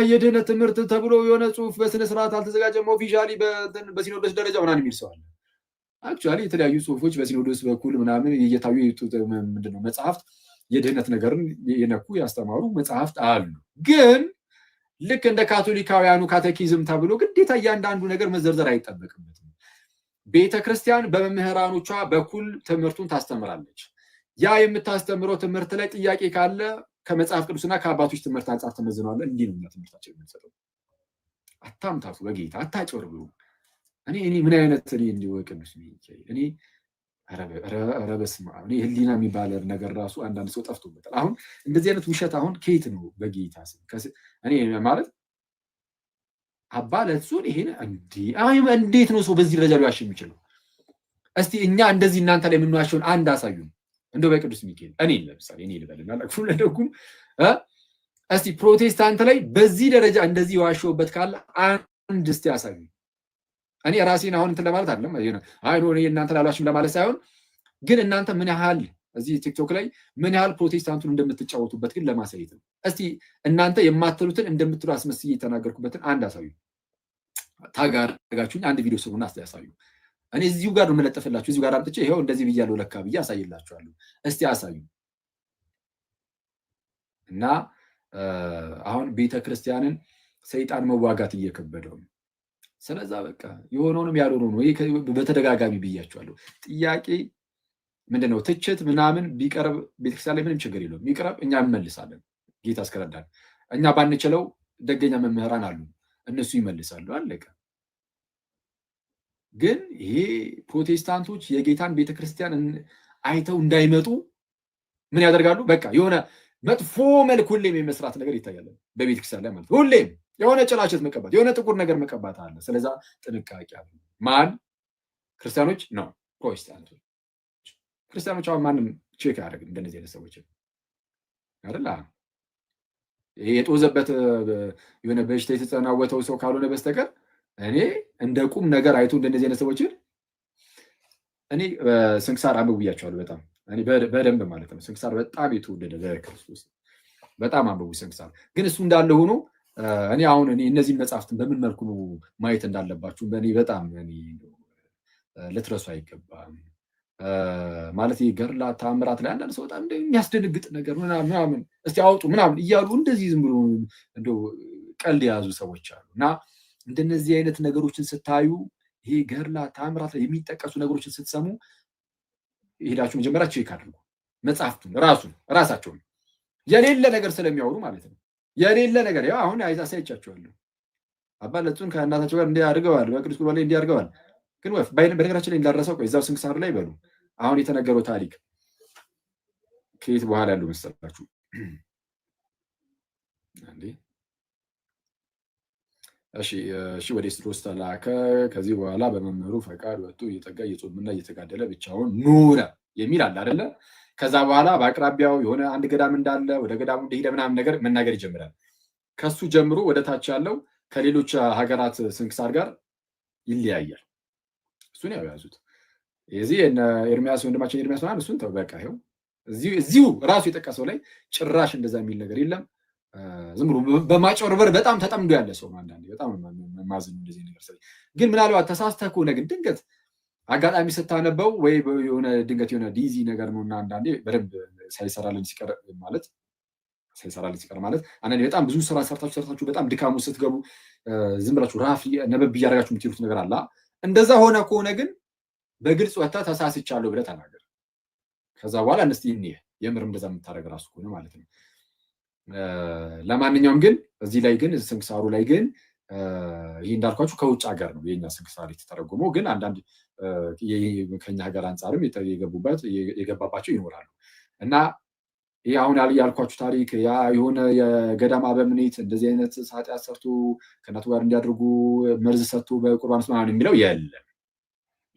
የድህነት ትምህርት ተብሎ የሆነ ጽሁፍ በስነ ስርዓት አልተዘጋጀም ኦፊሻሊ በሲኖዶስ ደረጃ ምናምን የሚል ሰው አለ። አክቹዋሊ የተለያዩ ጽሁፎች በሲኖዶስ በኩል ምናምን እየታዩ ምንድነው መጽሐፍት የድህነት ነገርን የነኩ ያስተማሩ መጽሐፍት አሉ። ግን ልክ እንደ ካቶሊካውያኑ ካቴኪዝም ተብሎ ግዴታ እያንዳንዱ ነገር መዘርዘር አይጠበቅበትም። ቤተክርስቲያን በመምህራኖቿ በኩል ትምህርቱን ታስተምራለች። ያ የምታስተምረው ትምህርት ላይ ጥያቄ ካለ ከመጽሐፍ ቅዱስና ከአባቶች ትምህርት አንጻር ተመዝነዋል። እንዲህ ነው ትምህርታችን የምንሰጠው። አታምታቱ፣ በጌታ አታጭበርብሩ። እኔ ምን አይነት እንዲሁ ቅዱስ እኔ ኧረ በስመ አብ ህሊና የሚባል ነገር ራሱ አንዳንድ ሰው ጠፍቶበታል። አሁን እንደዚህ አይነት ውሸት አሁን ከየት ነው በጌታ ስም እኔ ማለት አባ ለእሱን ይሄን እንዴት ነው ሰው በዚህ ደረጃ ሊዋሽ የሚችለው? እስቲ እኛ እንደዚህ እናንተ ላይ የምንዋሸውን አንድ አሳዩን። እንደው በቅዱስ ሚካኤል እኔ ለምሳሌ እኔ ልበልና ለክፉ ለደጉም እስቲ ፕሮቴስታንት ላይ በዚህ ደረጃ እንደዚህ የዋሸውበት ካለ አንድ እስቲ አሳዩ። እኔ ራሴን አሁን እንትን ለማለት አይደለም አይ ነው እናንተ ላላችሁም ለማለት ሳይሆን ግን እናንተ ምን ያህል እዚህ ቲክቶክ ላይ ምን ያህል ፕሮቴስታንቱን እንደምትጫወቱበት ግን ለማሳየት ነው። እስቲ እናንተ የማትሉትን እንደምትሉ አስመስዬ የተናገርኩበትን አንድ አሳዩ። ታጋጋችሁኝ አንድ ቪዲዮ ስሩና እስቲ ያሳዩ። እኔ እዚሁ ጋር ነው የምለጥፍላችሁ። እዚሁ ጋር አምጥቼ ይሄው እንደዚህ ብያለሁ ለካ ብዬ አሳይላችኋለሁ። እስቲ አሳዩ። እና አሁን ቤተክርስቲያንን ሰይጣን መዋጋት እየከበደው ነው። ስለዛ በቃ የሆነውንም ያልሆነው ነው። ይሄ በተደጋጋሚ ብያችኋለሁ። ጥያቄ ምንድነው ትችት ምናምን ቢቀርብ ቤተክርስቲያን ላይ ምንም ችግር የለውም። ይቅረብ፣ እኛ እንመልሳለን። ጌታ አስከረዳን። እኛ ባንችለው ደገኛ መምህራን አሉ፣ እነሱ ይመልሳሉ። አለቀ። ግን ይሄ ፕሮቴስታንቶች የጌታን ቤተክርስቲያን አይተው እንዳይመጡ ምን ያደርጋሉ? በቃ የሆነ መጥፎ መልክ ሁሌም የመስራት ነገር ይታያል በቤተክርስቲያን ላይ ማለት ሁሌም የሆነ ጭላሸት መቀባት፣ የሆነ ጥቁር ነገር መቀባት አለ። ስለዛ ጥንቃቄ አለ። ማን ክርስቲያኖች ነው? ፕሮቴስታንቶች። ክርስቲያኖች አሁን ማንም ቼክ አያደርግም እንደነዚህ አይነት ሰዎች አይደል? ይሄ የጦዘበት የሆነ በሽታ የተጸናወተው ሰው ካልሆነ በስተቀር እኔ እንደ ቁም ነገር አይቶ እንደነዚህ አይነት ሰዎችን እኔ ስንክሳር አንብቡ ብያቸዋለሁ። በጣም እኔ በደንብ ማለት ነው። ስንክሳር በጣም የተወደደ በክርስቶስ በጣም አንብቡ ስንክሳር። ግን እሱ እንዳለ ሆኖ እኔ አሁን እነዚህን መጽሐፍትን በምን መልኩ ማየት እንዳለባችሁ በእኔ በጣም ልትረሱ አይገባም። ማለት ገድላት ተአምራት ላይ አንዳንድ ሰው በጣም የሚያስደነግጥ ነገር ምናምን እስቲ አውጡ ምናምን እያሉ እንደዚህ ዝም ብሎ እንደው ቀልድ የያዙ ሰዎች አሉ። እና እንደነዚህ አይነት ነገሮችን ስታዩ ይሄ ገድላት ተአምራት ላይ የሚጠቀሱ ነገሮችን ስትሰሙ ሄዳችሁ መጀመሪያ ቼክ አድርጉ መጽሐፍቱን ራሳቸውን የሌለ ነገር ስለሚያወሩ ማለት ነው። የሌለ ነገር ያው አሁን አሳይቻችኋለሁ። አባ ለጹን ከእናታቸው ጋር እንዲህ አድርገዋል፣ በቅዱስ ቁርባን ላይ እንዲህ አድርገዋል። ግን በነገራችን ላይ እንዳረሰው ቆይ እዛው ስንክሳር ላይ በሉ አሁን የተነገረው ታሪክ ከየት በኋላ ያለው መሰላችሁ? እሺ ወደ ኤስድሮስ ተላከ። ከዚህ በኋላ በመምህሩ ፈቃድ ወጥቶ እየጠጋ እየጾምና እየተጋደለ ብቻውን ኖረ የሚል አለ አይደለ? ከዛ በኋላ በአቅራቢያው የሆነ አንድ ገዳም እንዳለ ወደ ገዳሙ እንደሄደ ምናምን ነገር መናገር ይጀምራል። ከሱ ጀምሮ ወደ ታች ያለው ከሌሎች ሀገራት ስንክሳር ጋር ይለያያል። እሱን ያው ያዙት። የዚህ ኤርሚያስ ወንድማችን ኤርሚያስ ማለት እሱን ተው በቃ ይኸው እዚሁ ራሱ የጠቀሰው ላይ ጭራሽ እንደዛ የሚል ነገር የለም። ዝም ብሎ በማጭበርበር በጣም ተጠምዶ ያለ ሰው ነው። አንዳንዴ በጣም ማዝኑ እንደዚህ ነገር ስለዚህ ግን ምናልባት ተሳስተህ ከሆነ ግን ድንገት አጋጣሚ ስታነበው ወይ የሆነ ድንገት የሆነ ዲዚ ነገር ነውና አንዳንዴ በደንብ ሳይሰራልን ሲቀር ማለት አንዳንዴ በጣም ብዙ ስራ ሰርታችሁ በጣም ድካሙ ስትገቡ ዝም ብላችሁ ራፍ ነበብ እያደረጋችሁ የምትሉት ነገር አለ። እንደዛ ሆነ ከሆነ ግን በግልጽ ወጥተህ ተሳስቻለሁ ብለህ ተናገር። ከዛ በኋላ እስቲ እንየህ የምር እንደዛ የምታደርግ ራሱ ከሆነ ማለት ነው። ለማንኛውም ግን እዚህ ላይ ግን ስንክሳሩ ላይ ግን ይህ እንዳልኳችሁ ከውጭ ሀገር ነው የኛ ስንክሳር የተተረጎመው። ግን አንዳንድ ከኛ ሀገር አንጻርም የገባባቸው ይኖራሉ። እና ይህ አሁን ያልኳችሁ ታሪክ ያ የሆነ የገዳም አበምኔት እንደዚህ አይነት ኃጢአት ሰርቶ ከእናቱ ጋር እንዲያደርጉ መርዝ ሰጥቶ በቁርባን ምናምን የሚለው የለም።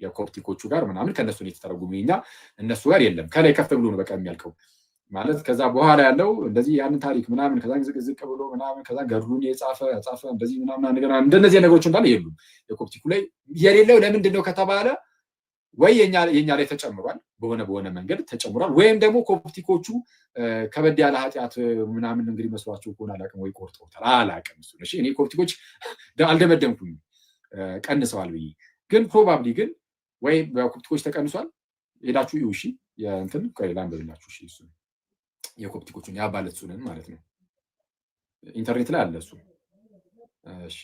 የኮፕቲኮቹ ጋር ምናምን ከእነሱ ነው የተተረጎመው። የኛ እነሱ ጋር የለም። ከላይ ከፍ ብሎ ነው በቃ የሚያልከው ማለት ከዛ በኋላ ያለው እንደዚህ ያንን ታሪክ ምናምን ከዛ ዝቅ ብሎ ምናምን ከዛ ገድሉን የጻፈ እንደዚህ ምናምን ነገር እንደነዚህ ነገሮች እንዳለ የሉም። የኮፕቲኩ ላይ የሌለው ለምንድን ነው ከተባለ ወይ የኛ ላይ ተጨምሯል በሆነ መንገድ ተጨምሯል ወይም ደግሞ ኮፕቲኮቹ ከበድ ያለ ኃጢአት ምናምን እንግዲህ መስሏቸው ከሆነ አላውቅም ወይ ቆርጠውታል አላውቅም እሱ እሺ እኔ ኮፕቲኮች አልደመደምኩኝ ቀንሰዋል ብዬ ግን ፕሮባብሊ ግን ወይ በኮፕቲኮች ተቀንሷል ሄዳችሁ ይሁ እሺ የእንትን ከሌላም በላችሁ እሺ እሱ የኮፕቲኮቹን ያባለጹንን ማለት ነው ኢንተርኔት ላይ አለ እሱ እሺ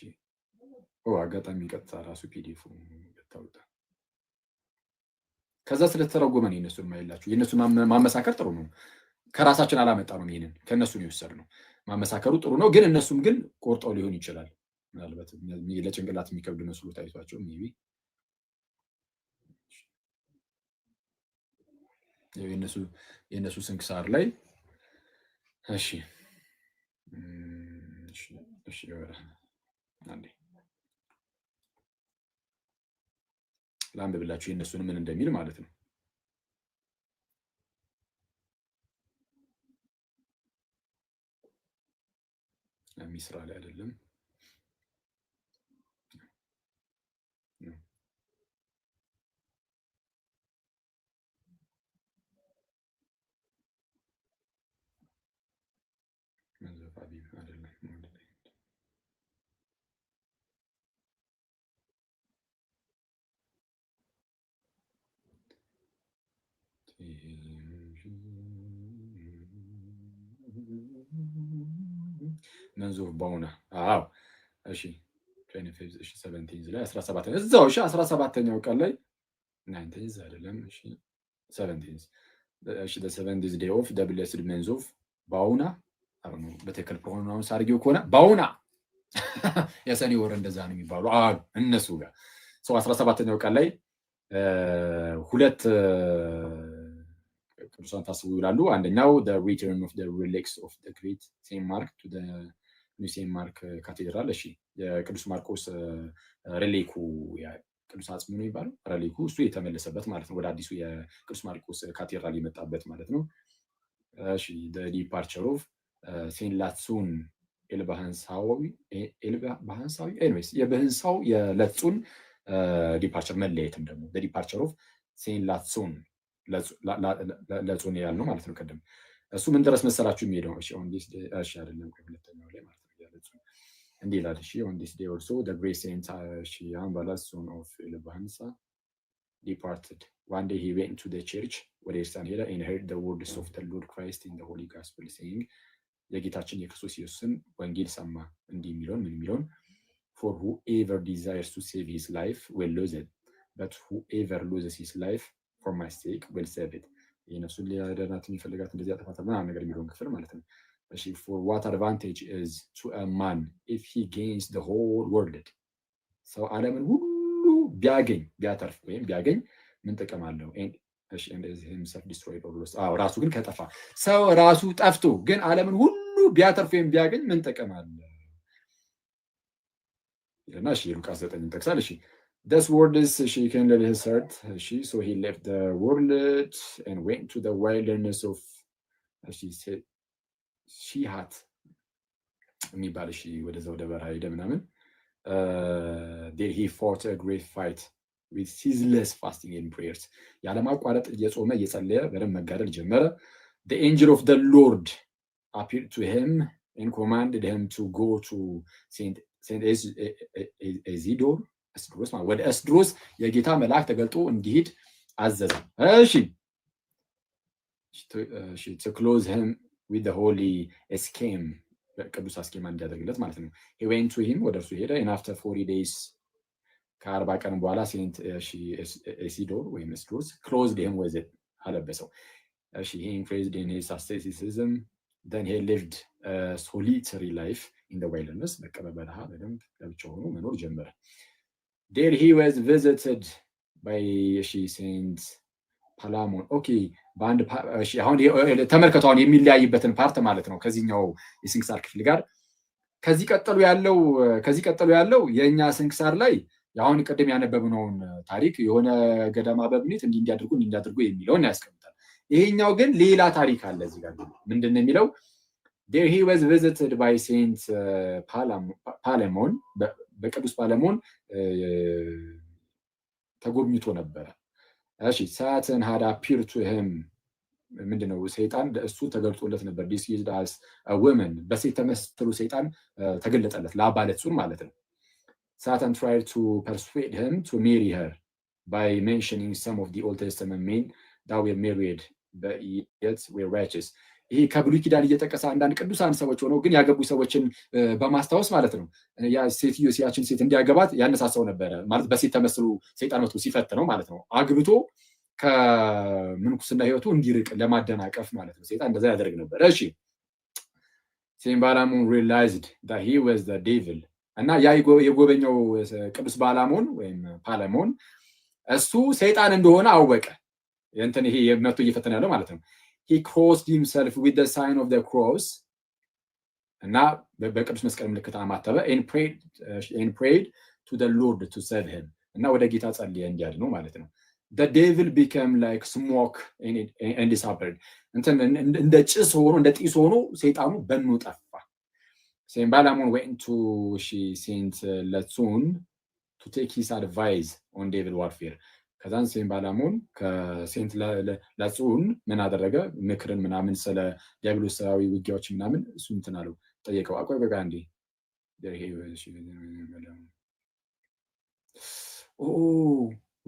አጋጣሚ ቀጥታ ራሱ ፒዲኤፍ ታውጣ ከዛ ስለተረጎመ ነው የነሱን ማይላችሁ የነሱን ማመሳከር ጥሩ ነው ከራሳችን አላመጣ ነው ይሄንን ከነሱ ነው የወሰድነው ማመሳከሩ ጥሩ ነው ግን እነሱም ግን ቆርጠው ሊሆን ይችላል ምናልባት ለጭንቅላት የሚከብድ መስሎ ታይቷቸው ሜቢ የነሱ ስንክሳር ላይ እሺ እሺ አንዴ ላንብብላችሁ የነሱን ምን እንደሚል ማለት ነው ሚስራ ላይ አይደለም መንዞር ባውና አዎ እሺ 17 ላይ 17 እዛው እሺ 17ኛው ቀን ላይ 19 አይደለም እሺ 17 እሺ the 7th day of the blessed month of ባውና አሁን በትክክል ፕሮናውንስ አድርጌው ከሆነ ባውና የሰኔ ወር እንደዛ ነው የሚባሉ አሉ እነሱ ጋር ሰው 17ኛው ቀን ላይ ሁለት ቅዱሳን ታስቡ ይላሉ አንደኛው the return of the relics of the great Saint Mark to the new Saint Mark cathedral እሺ የቅዱስ ማርቆስ ሬሊኩ ቅዱስ አጽሙ ነው ይባላል ሬሊኩ እሱ የተመለሰበት ማለት ነው ወደ አዲሱ የቅዱስ ማርቆስ ካቴድራል የመጣበት ማለት ነው እሺ the departure of Saint Latsun ኤልባሃንሳዊ ኤኒዌይስ የበህንሳው የለጹን ዲፓርቸር መለየትም ደግሞ the departure of Saint Latsun ለጾን ያል ነው ማለት ነው ቀደም እሱ ምን ድረስ መሰላችሁ የሚሄደው እሺ on this day እሺ አይደለም ሁለተኛው ላይ ማለት ነው ያለጹ እንዴ ይላል እሺ on this day also the great saint እሺ አምባላስ son of Elbahansa departed one day he went to the church where he stand here and heard the words of the Lord Christ in the holy gospel saying የጌታችን የክርስቶስ ኢየሱስን ወንጌል ሰማ እንዲህ የሚለውን ምን የሚለውን for whoever desires to save his life will lose it but whoever loses his life for my sake will save it የነሱን ሊያደናት የሚፈልጋት እንደዚህ ያጠፋታል ምናምን ነገር የሚለውን ክፍል ማለት ነው እሺ for what advantage is to a man if he gains the whole world ሰው ዓለምን ሁሉ ቢያገኝ ቢያተርፍ ወይም ቢያገኝ ምን ጥቅም አለው እሺ እንደዚህ himself destroyed or lost ራሱ ግን ከጠፋ ሰው ራሱ ጠፍቶ ግን ዓለምን ሁሉ ቢያተርፍ ወይም ቢያገኝ ምን ጥቅም አለው እና እሺ ሉቃስ 9 ተክሳል እሺ This word is she can let his heart so he left the world and went to the wilderness of she said she had የሚባል እሺ ወደዛ ወደ በረሃ ሄደ ምናምን there he fought a great fight with ceaseless fasting and prayers ያለማቋረጥ እየጾመ እየጸለየ በደም መጋደል ጀመረ the angel of the Lord appeared to him and commanded him to go to Saint Isidore እስድሮስ ማለት ወደ እስድሮስ የጌታ መልአክ ተገልጦ እንዲሄድ አዘዘ እሺ to close him with the holy scheme ቅዱስ አስኬማ እንዲያደርግለት ማለት ነው he went to him ወደ እርሱ ሄደ and after 40 days ከ40 ቀን በኋላ ሴንት ኢሲዶር ወይም እስድሮስ closed him with it አለበሰው እሺ he increased in his asceticism then he lived a solitary life in the wilderness በበረሃ በደንብ ለብቻው ሆኖ መኖር ጀመረ There he was visited by Saint Palamon. Okay, ባንድ አሁን ተመልከቱ አሁን የሚለያይበትን ፓርት ማለት ነው ከዚህኛው የስንክሳር ክፍል ጋር ከዚህ ቀጥሎ ያለው የኛ ስንክሳር ላይ አሁን ቀደም ያነበብነውን ታሪክ የሆነ ገዳማ በብኒት እንዲያድርጉ የሚለውን ያስቀምጣል ይሄኛው ግን ሌላ ታሪክ አለ እዚህ ጋር ምንድነው የሚለው There he was visited by Saint Palamon በቅዱስ ፓለሞን ተጎብኝቶ ነበር እሺ Satan had appeared to him ምንድነው ሰይጣን እሱ ተገልጦለት ነበር disguised as a woman በሴት ተመስሎ ሰይጣን ተገለጠለት ለአባለጹን ማለት ነው Satan tried to persuade him to marry her by mentioning some of the Old Testament men that were married but yet were righteous ይሄ ከብሉይ ኪዳን እየተጠቀሰ አንዳንድ ቅዱሳን ሰዎች ሆነው ግን ያገቡ ሰዎችን በማስታወስ ማለት ነው ያ ሴትዮ ሲያችን ሴት እንዲያገባት ያነሳሳው ነበር ማለት በሴት ተመስሎ ሰይጣን ወጥቶ ሲፈትነው ማለት ነው አግብቶ ከምንኩስና ህይወቱ እንዲርቅ ለማደናቀፍ ማለት ነው ሰይጣን እንደዛ ያደርግ ነበር እሺ Saint Balaam realized that he was the devil እና ያ የጎበኛው ቅዱስ ባላሞን ወይም ፓላሞን እሱ ሰይጣን እንደሆነ አወቀ እንትን ይሄ የመቶ እየፈተነ ያለው ማለት ነው he crossed himself with the sign of the cross እና በቅዱስ መስቀል ምልክት አማተበ and prayed to the Lord to save him እና ወደ ጌታ ጸልየ እንዲያድነው ማለት ነው the devil became like smoke and disappeared እንትን እንደ ጭስ ሆኖ እንደ ጢስ ሆኖ ሰይጣኑ በኑ ጠፋ Saint Balaam went to Saint Latsun to take his advice on devil warfare ከዛን Saint Balaam ከሴንት ላጹን ምን አደረገ ምክርን ምናምን ስለ ዲያብሎሳዊ ውጊያዎች ምናምን እሱ እንትን አለው ጠየቀው አቆይ በቃ እንዴ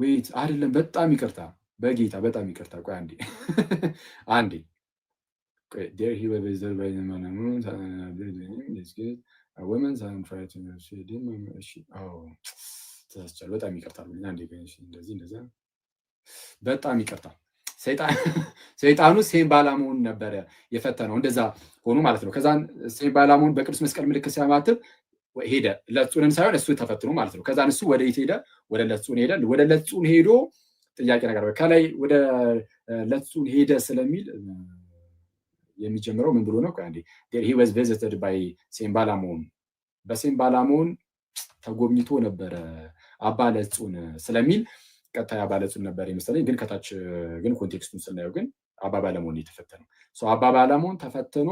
wait አይደለም በጣም ይቅርታ በጌታ በጣም ይቅርታ ቆይ አንዴ there he was visited by the man this good a woman's and tried to feed him ተስቻለ በጣም ይቅርታ አንዴ እንደዛ በጣም ይቅርታ ሰይጣኑ Saint Balaamን ነበር የፈተነው እንደዛ ሆኖ ማለት ነው ከዛን Saint Balaamን በቅዱስ መስቀል ምልክት ሲያማትብ ሄደ ለጹንን ሳይሆን እሱ ተፈትኖ ማለት ነው ከዛን እሱ ወደ የት ሄደ ወደ ለጹን ሄዶ ጥያቄ ነገር ከላይ ወደ ለጹን ሄደ ስለሚል የሚጀምረው ምን ብሎ ነው አንዴ he was visited by Saint Balaam በሴንት ባላሞን ተጎብኝቶ ነበር አባለጹን ስለሚል ቀጣይ አባለጹን ነበር ይመስለኝ ግን ከታች ግን ኮንቴክስቱን ስናየው ግን አባባለሞን የተፈተነው አባባለሞን ተፈተኖ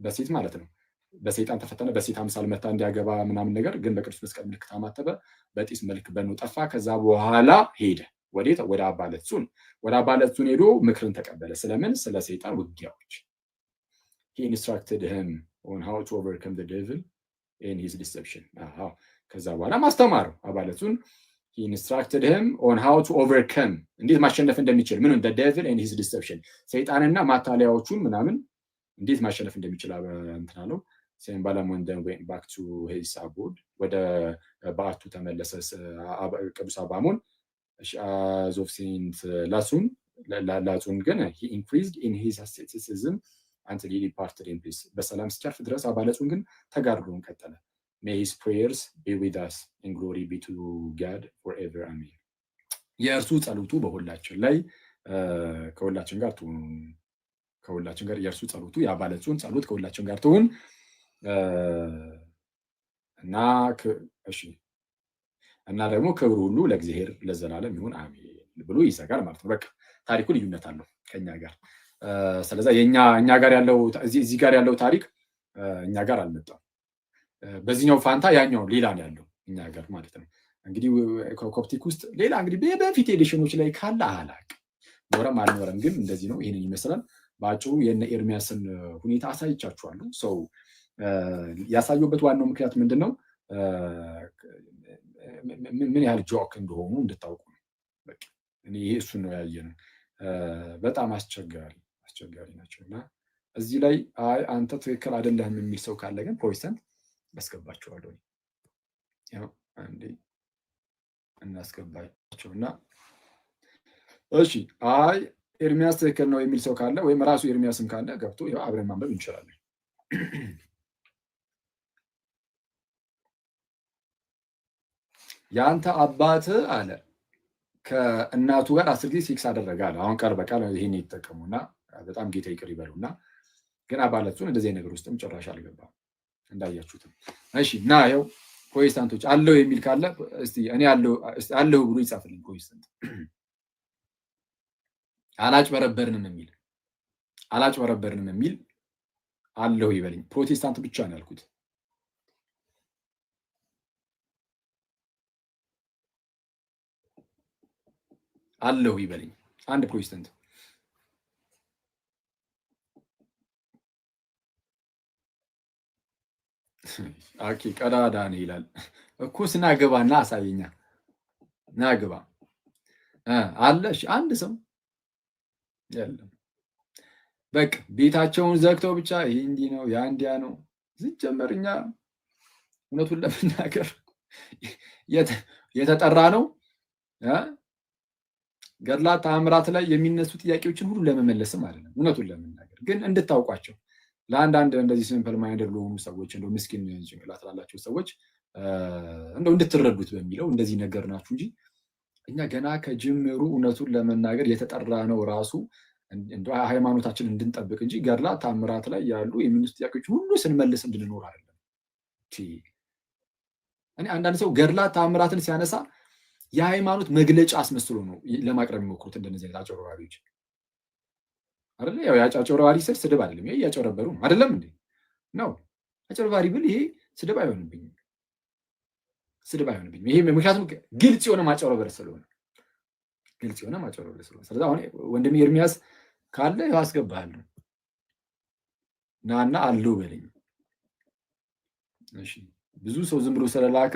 በሴት ማለት ነው በሰይጣን ተፈተነ በሴት አምሳል መታ እንዲያገባ ምናምን ነገር ግን በቅዱስ መስቀል ምልክት አማተበ በጢስ መልክ በኑ ጠፋ ከዛ በኋላ ሄደ ወደ አባለጹን ሄዶ ምክርን ተቀበለ ስለምን ስለ ሰይጣን ውጊያዎች he instructed him on how to overcome the devil in his deception ከዛ በኋላ ማስተማረው አባለጹን he instructed him on how to overcome እንዴት ማሸነፍ እንደሚችል ምን the devil and his deception ሰይጣንና ማታለያዎቹን ምናምን እንዴት ማሸነፍ እንደሚችል እንትናለው Saint Balaam then went back to his abode ወደ ባቱ ተመለሰ ቅዱስ አባሞን as of Saint ላጹን ግን he increased in his asceticism until he departed in peace በሰላም እስኪያርፍ ድረስ አባለጹን ግን ተጋድሎን ቀጠለ may his prayers be with us and glory be to God forever amen የእርሱ ጸሎቱ በሁላችን ላይ ከሁላችን ጋር የእርሱ ጸሎቱ የአባለጹን ጸሎት ከሁላችን ጋር ትሁን እና እሺ እና ደግሞ ክብሩ ሁሉ ለእግዚአብሔር ለዘላለም ይሁን አሜን ብሎ ይዘጋል ማለት ነው በቃ ታሪኩ ልዩነት አለው ከኛ ጋር ስለዚህ እኛ ጋር ያለው እዚህ ጋር ያለው ታሪክ እኛ ጋር አልመጣም በዚህኛው ፋንታ ያኛው ሌላ ነው ያለው እኛ ጋር ማለት ነው እንግዲህ ኮፕቲክ ውስጥ ሌላ እንግዲህ በፊት ኤዲሽኖች ላይ ካለ አላቅ ኖረም አልኖረም ግን እንደዚህ ነው ይሄንን ይመስላል ባጭሩ የነ ኤርሚያስን ሁኔታ አሳይቻችኋለሁ ሰው ያሳዩበት ዋናው ምክንያት ምንድነው ምን ያህል ጆክ እንደሆኑ እንድታውቁ በቃ እኔ እሱ ነው ያየነው በጣም አስቸጋሪ ናቸውና እዚህ ላይ አንተ ትክክል አይደለህም የሚል ሰው ካለ ግን ፕሮቴስታንት አስገባቸዋለሁ ያው አንዴ እናስገባቸውና እሺ ኤርሚያስ ትክክል ነው የሚል ሰው ካለ ወይም ራሱ ኤርሚያስም ካለ ገብቶ ያው አብረን ማንበብ እንችላለን ያንተ አባት አለ ከእናቱ ጋር 10 ጊዜ ሴክስ አደረገ አለ አሁን ቀር በቃ ይሄን ይተከሙና በጣም ጌታ ይቅር ይበሉና ግን አባለጹን እንደዚህ ነገር ውስጥም ጭራሽ አልገባም እንዳያችሁት እሺ እና ያው ፕሮቴስታንቶች አለው የሚል ካለ እስቲ እኔ አለው ብሎ ይጻፍልኝ ፕሮቴስታንት አላጭበረበርንም የሚል አለው ይበልኝ ፕሮቴስታንት ብቻ ነው ያልኩት አለሁ ይበልኝ አንድ ፕሮቴስታንት። ኦኬ ቀዳዳ ነው ይላል እኮ ስናገባና አሳየኛ ናግባ አለሽ አንድ ሰው የለም። በቃ ቤታቸውን ዘግተው ብቻ ይሄ እንዲህ ነው ያ እንዲያ ነው። ሲጀመር እኛ እውነቱን ለመናገር የተጠራ ነው ገድላት ተአምራት ላይ የሚነሱ ጥያቄዎችን ሁሉ ለመመለስም አይደለም። እውነቱን ለመናገር ግን እንድታውቋቸው ለአንዳንድ እንደዚህ ሲምፕል ማይንድ ለሆኑ ሰዎች እንደው ምስኪን ጭንቅላት ላላቸው ሰዎች እንደው እንድትረዱት በሚለው እንደዚህ ነገር ናችሁ እንጂ እኛ ገና ከጅምሩ እውነቱን ለመናገር የተጠራ ነው ራሱ እንደው ሃይማኖታችን እንድንጠብቅ እንጂ ገድላት ተአምራት ላይ ያሉ የሚነሱ ጥያቄዎች ሁሉ ስንመልስ እንድንኖር አይደለም። እኔ አንዳንድ ሰው ገድላት ተአምራትን ሲያነሳ የሃይማኖት መግለጫ አስመስሎ ነው ለማቅረብ የሚሞክሩት እንደነዚህ አይነት አጭበርባሪዎች አይደለ? ያው ያጭበርባሪ ስል ስድብ አይደለም፣ ይሄ ያጭበረበሩ ነው አይደለም እንዴ? ነው አጭበርባሪ ብል ይሄ ስድብ አይሆንብኝም፣ ስድብ አይሆንብኝም። ይሄ ምክንያቱም ግልጽ የሆነ ማጭበርበር ስለሆነ፣ ግልጽ የሆነ ማጭበርበር ስለሆነ። ስለዚህ አሁን ወንድሜ ኤርሚያስ ካለ ያው አስገባሃለሁ ናና አለው በለኝ። እሺ ብዙ ሰው ዝም ብሎ ስለላከ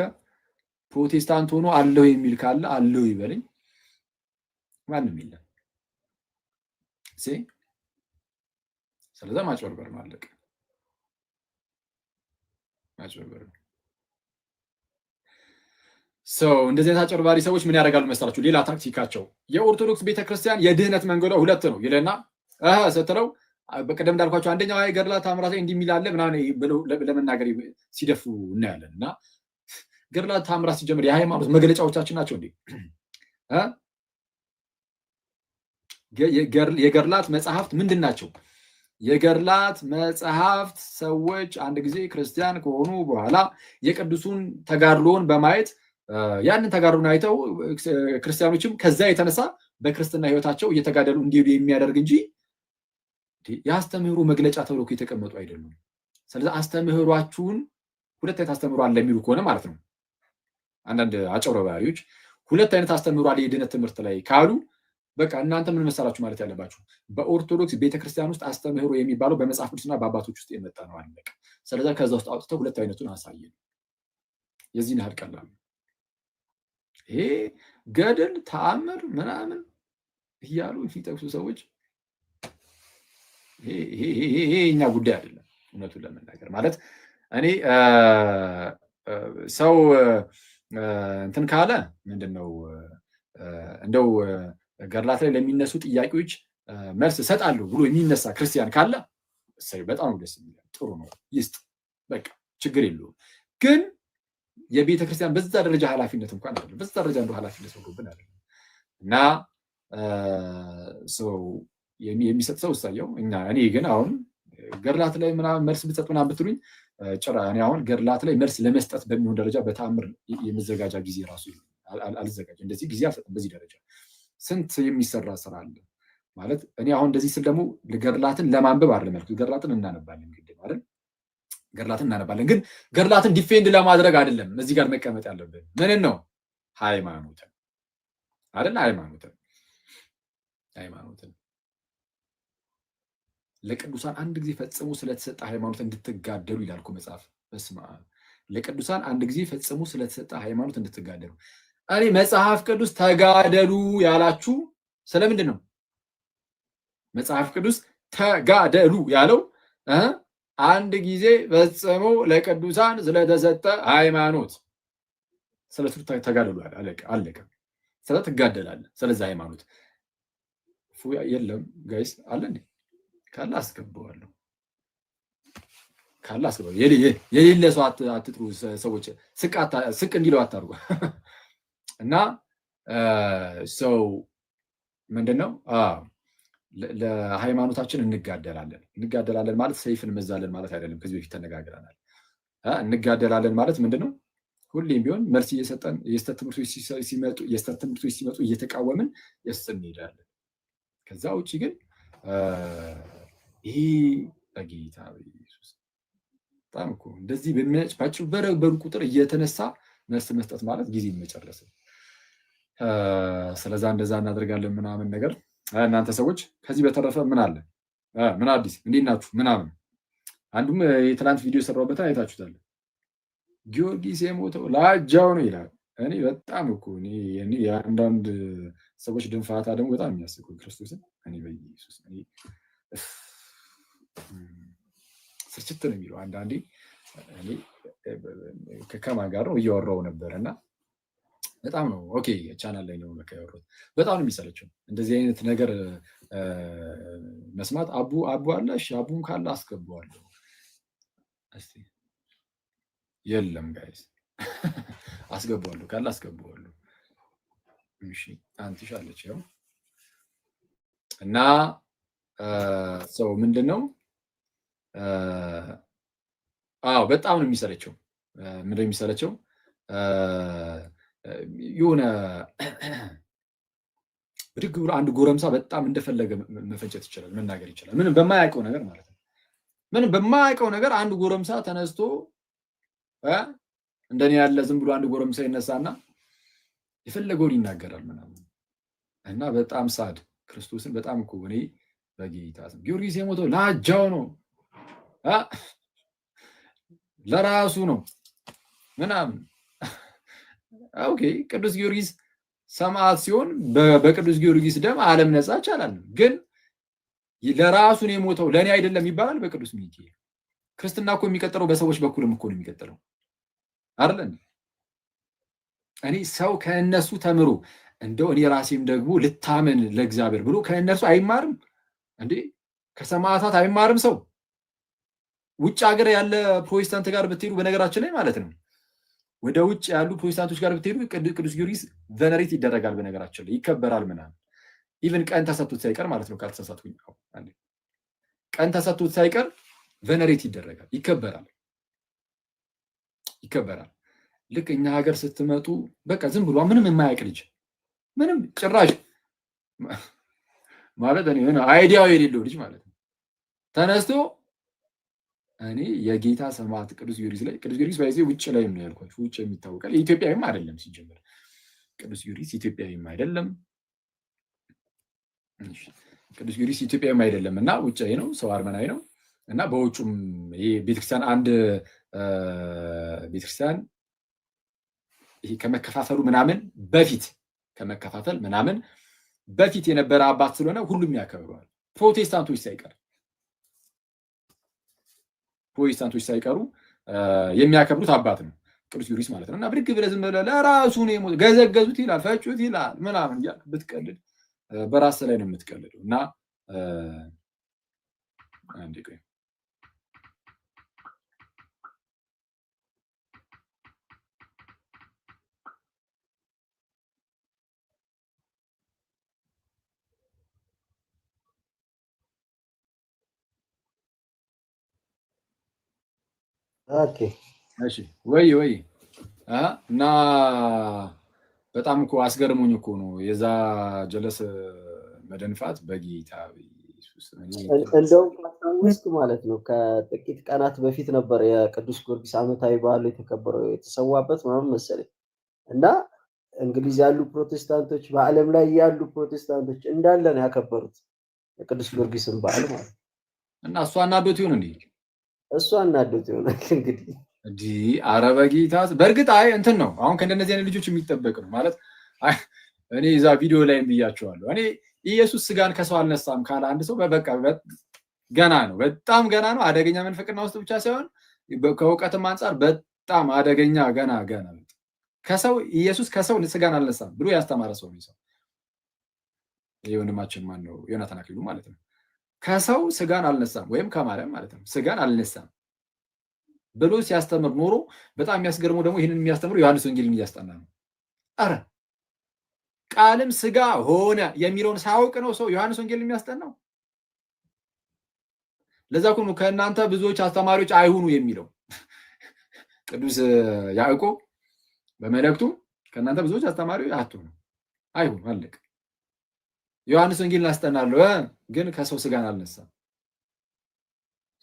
ፕሮቴስታንት ሆኖ አለው የሚል ካለ አለው ይበለኝ። ማንም የለም። ስለዛ ማጭበርበር ማለቅ ማጭበርበር እንደዚህ አይነት አጭበርባሪ ሰዎች ምን ያደርጋሉ መሰላችሁ? ሌላ ታክቲካቸው የኦርቶዶክስ ቤተክርስቲያን የድህነት መንገዷ ሁለት ነው ይለና ስትለው በቀደም እንዳልኳቸው አንደኛው ገድላት ተአምራት እንዲህ የሚል አለ ምናምን ብለው ለመናገር ሲደፉ እናያለን። እና ገድላት ተአምራት ሲጀምር የሃይማኖት መግለጫዎቻችን ናቸው እንዴ? የገድላት መጽሐፍት ምንድን ናቸው? የገድላት መጽሐፍት ሰዎች አንድ ጊዜ ክርስቲያን ከሆኑ በኋላ የቅዱሱን ተጋድሎን በማየት ያንን ተጋድሎን አይተው ክርስቲያኖችም ከዛ የተነሳ በክርስትና ህይወታቸው እየተጋደሉ እንዲሄዱ የሚያደርግ እንጂ የአስተምህሮ መግለጫ ተብሎ የተቀመጡ አይደሉም። ስለዚህ አስተምህሯችሁን ሁለት አይነት አስተምህሮ አለ የሚሉ ከሆነ ማለት ነው አንዳንድ አጭበርባሪዎች ሁለት አይነት አስተምህሮ አለ የድህነት ትምህርት ላይ ካሉ በቃ እናንተ ምን መሰላችሁ ማለት ያለባችሁ በኦርቶዶክስ ቤተክርስቲያን ውስጥ አስተምህሮ የሚባለው በመጽሐፍ ቅዱስና በአባቶች ውስጥ የመጣ ነው አለቀ። ስለዚህ ከዛ ውስጥ አውጥተው ሁለት አይነቱን አሳየን። የዚህን ያህል ቀላል ይሄ ገድል ተአምር ምናምን እያሉ የሚጠቅሱ ሰዎች ይሄ እኛ ጉዳይ አይደለም። እውነቱን ለመናገር ማለት እኔ ሰው እንትን ካለ ምንድነው እንደው ገድላት ላይ ለሚነሱ ጥያቄዎች መልስ እሰጣለሁ ብሎ የሚነሳ ክርስቲያን ካለ በጣም ደስ የሚል ጥሩ ነው፣ ይስጥ፣ በቃ ችግር የለውም። ግን የቤተ ክርስቲያን በዛ ደረጃ ኃላፊነት እንኳን አይደለም፣ በዛ ደረጃ እንደው ኃላፊነት ወርዶብን አይደለም እና ሰው የሚሰጥ ሰው እሳየው። እኔ ግን አሁን ገድላት ላይ ምናምን መልስ ብትሰጥ ምናምን ብትሉኝ ጭራ እኔ አሁን ገድላት ላይ መልስ ለመስጠት በሚሆን ደረጃ በተአምር የመዘጋጃ ጊዜ ራሱ አልዘጋጅ፣ እንደዚህ ጊዜ አልሰጥም። በዚህ ደረጃ ስንት የሚሰራ ስራ አለ ማለት እኔ አሁን እንደዚህ ስል ደግሞ ገድላትን ለማንበብ አይደለም ያልኩት፣ ገድላትን እናነባለን ግድ አይደል? ገድላትን እናነባለን፣ ግን ገድላትን ዲፌንድ ለማድረግ አይደለም እዚህ ጋር መቀመጥ ያለብን። ምንን ነው? ሃይማኖትን አይደል? ሃይማኖትን ለቅዱሳን አንድ ጊዜ ፈጽሞ ስለተሰጠ ሃይማኖት እንድትጋደሉ ይላል እኮ መጽሐፍ። በስመ አብ። ለቅዱሳን አንድ ጊዜ ፈጽሞ ስለተሰጠ ሃይማኖት እንድትጋደሉ። እኔ መጽሐፍ ቅዱስ ተጋደሉ ያላችሁ ስለምንድን ነው? መጽሐፍ ቅዱስ ተጋደሉ ያለው አንድ ጊዜ ፈጽሞ ለቅዱሳን ስለተሰጠ ሃይማኖት ስለሱ ተጋደሉ አለቀ። ስለ ትጋደላለህ ስለዛ ሃይማኖት የለም ጋይስ አለ እንዴ? ካለ አስገባዋለሁ፣ የሌለ ሰው አትጥሩ። ሰዎች ስቅ እንዲለው አታርጉ። እና ሰው ምንድነው ለሃይማኖታችን እንጋደላለን ማለት ሰይፍ እንመዛለን ማለት አይደለም። ከዚህ በፊት ተነጋግረናል። እንጋደላለን ማለት ምንድነው? ሁሌም ቢሆን መልስ እየሰጠን የስተት ትምህርቶች ሲመጡ እየተቃወምን እንሄዳለን። ከዛ ውጭ ግን ይሄ በጌታ ኢየሱስ በጣም እኮ እንደዚህ በሚያጭበረበሩ ቁጥር እየተነሳ መልስ መስጠት ማለት ጊዜ መጨረስ ስለዛ እንደዛ እናደርጋለን ምናምን ነገር። እናንተ ሰዎች ከዚህ በተረፈ ምን አለ ምን አዲስ እንዴት ናችሁ ምናምን። አንዱም የትናንት ቪዲዮ የሰራሁበትን አይታችሁታል። ጊዮርጊስ የሞተው ለአጃው ነው ይላል። እኔ በጣም እኮ የአንዳንድ ሰዎች ድንፋታ ደግሞ በጣም የሚያስቀው ክርስቶስን እኔ በኢየሱስ ስርችት ነው የሚለው አንዳንዴ። እኔ ከማን ጋር ነው እያወራው ነበር እና በጣም ነው ኦኬ ቻናል ላይ ነው ያወራሁት። በጣም ነው የሚሰለቸው እንደዚህ አይነት ነገር መስማት። አቡ አለ። እሺ አቡን ካለ አስገባዋለሁ። እስቲ የለም ጋይስ አስገባዋለሁ ካለ አስገባዋለሁ። እሺ አንቲሽ አለች ያው እና ሰው ምንድነው በጣም ነው የሚሰለቸው። ምንድነው የሚሰለቸው? የሆነ ብድግ ብሎ አንድ ጎረምሳ በጣም እንደፈለገ መፈጨት ይችላል፣ መናገር ይችላል። ምንም በማያውቀው ነገር ማለት ነው። ምንም በማያውቀው ነገር አንድ ጎረምሳ ተነስቶ እንደኔ ያለ ዝም ብሎ አንድ ጎረምሳ ይነሳና የፈለገውን ይናገራል ምናምን እና በጣም ሳድ ክርስቶስን በጣም እኮ እኔ በጌታ ስም ጊዮርጊስ የሞተው ለአጃው ነው ለራሱ ነው ምናምን። ኦኬ ቅዱስ ጊዮርጊስ ሰማዕት ሲሆን በቅዱስ ጊዮርጊስ ደም ዓለም ነጻ ይቻላል። ግን ለራሱ ነው የሞተው ለእኔ አይደለም ይባላል በቅዱስ ሚካኤል። ክርስትና እኮ የሚቀጥለው በሰዎች በኩልም እኮ ነው የሚቀጥለው አይደል? እኔ ሰው ከእነሱ ተምሮ እንደው እኔ ራሴም ደግሞ ልታመን ለእግዚአብሔር ብሎ ከእነርሱ አይማርም እንዴ? ከሰማዕታት አይማርም ሰው? ውጭ ሀገር ያለ ፕሮቴስታንት ጋር ብትሄዱ በነገራችን ላይ ማለት ነው ወደ ውጭ ያሉ ፕሮቴስታንቶች ጋር ብትሄዱ ቅዱስ ጊዮርጊስ ቨነሬት ይደረጋል። በነገራችን ላይ ይከበራል ምናምን ኢቭን ቀን ተሰጥቶት ሳይቀር ማለት ነው። ካልተሳሳትኩኝ ቀን ተሰጥቶት ሳይቀር ቨነሬት ይደረጋል፣ ይከበራል። ልክ እኛ ሀገር ስትመጡ በቃ ዝም ብሎ ምንም የማያውቅ ልጅ ምንም ጭራሽ ማለት ነው አይዲያው የሌለው ልጅ ማለት ነው ተነስቶ እኔ የጌታ ሰማዕት ቅዱስ ጊዮርጊስ ላይ ቅዱስ ጊዮርጊስ ባይዜ ውጭ ላይ ነው ያልኳችሁ። ውጭ የሚታወቃል። ኢትዮጵያዊም አይደለም ሲጀምር ቅዱስ ጊዮርጊስ ኢትዮጵያዊም አይደለም። ቅዱስ ጊዮርጊስ ኢትዮጵያዊም አይደለም እና ውጫዊ ነው፣ ሰው አርመናዊ ነው እና በውጩም ይሄ ቤተክርስቲያን አንድ ቤተክርስቲያን ይሄ ከመከፋፈሉ ምናምን በፊት የነበረ አባት ስለሆነ ሁሉም ያከብረዋል። ፕሮቴስታንቶች ሳይቀሩ የሚያከብሩት አባት ነው ቅዱስ ጊዮርጊስ ማለት ነው። እና ብድግ ብለህ ዝም ብለህ ለራሱ ነው የሞተው ገዘገዙት ይላል ፈጩት ይላል ምናምን እያልክ ብትቀልድ በራስ ላይ ነው የምትቀልደው። እና አንዴ ቆይ ኦኬ እሺ ወይ እና በጣም እኮ አስገርሞኝ እኮ ነው የዛ ጀለስ መደንፋት በጌታ ኢየሱስ። እንደውም ውስጥ ማለት ነው ከጥቂት ቀናት በፊት ነበር የቅዱስ ጊዮርጊስ ዓመታዊ በዓሉ የተከበረው የተሰዋበት ምናምን መሰለኝ። እና እንግሊዝ ያሉ ፕሮቴስታንቶች በዓለም ላይ ያሉ ፕሮቴስታንቶች እንዳለ ነው ያከበሩት የቅዱስ ጊዮርጊስን በዓል ማለት ነው። እና እሷ አናዶት ይሆን እንዴ? እሷ አናዶት ይሆናል እንግዲህ ኧረ በጌታ በእርግጥ አይ እንትን ነው አሁን ከእንደነዚህ አይነት ልጆች የሚጠበቅ ነው ማለት እኔ እዛ ቪዲዮ ላይ ብያቸዋለሁ። እኔ ኢየሱስ ስጋን ከሰው አልነሳም ካለ አንድ ሰው በቃ ገና ነው፣ በጣም ገና ነው። አደገኛ መንፈቅና ውስጥ ብቻ ሳይሆን ከእውቀትም አንጻር በጣም አደገኛ ገና ከሰው ኢየሱስ ከሰው ስጋን አልነሳም ብሎ ያስተማረ ሰው ነው። ሰው ይሄ ወንድማችን ማን ነው? ዮናታን አክሊሉ ማለት ነው። ከሰው ስጋን አልነሳም ወይም ከማርያም ማለት ነው ስጋን አልነሳም ብሎ ሲያስተምር ኖሮ በጣም የሚያስገርመው ደግሞ ይህንን የሚያስተምረው ዮሐንስ ወንጌልን እያስጠና ነው። አረ ቃልም ስጋ ሆነ የሚለውን ሳያውቅ ነው ሰው ዮሐንስ ወንጌልን የሚያስጠናው። ለዛ እኮ ነው ከእናንተ ብዙዎች አስተማሪዎች አይሁኑ የሚለው ቅዱስ ያዕቆብ በመልእክቱ ከእናንተ ብዙዎች አስተማሪዎች አትሁኑ፣ አይሁኑ አለቅ። ዮሐንስ ወንጌልን አስጠናለሁ ግን ከሰው ስጋን አልነሳም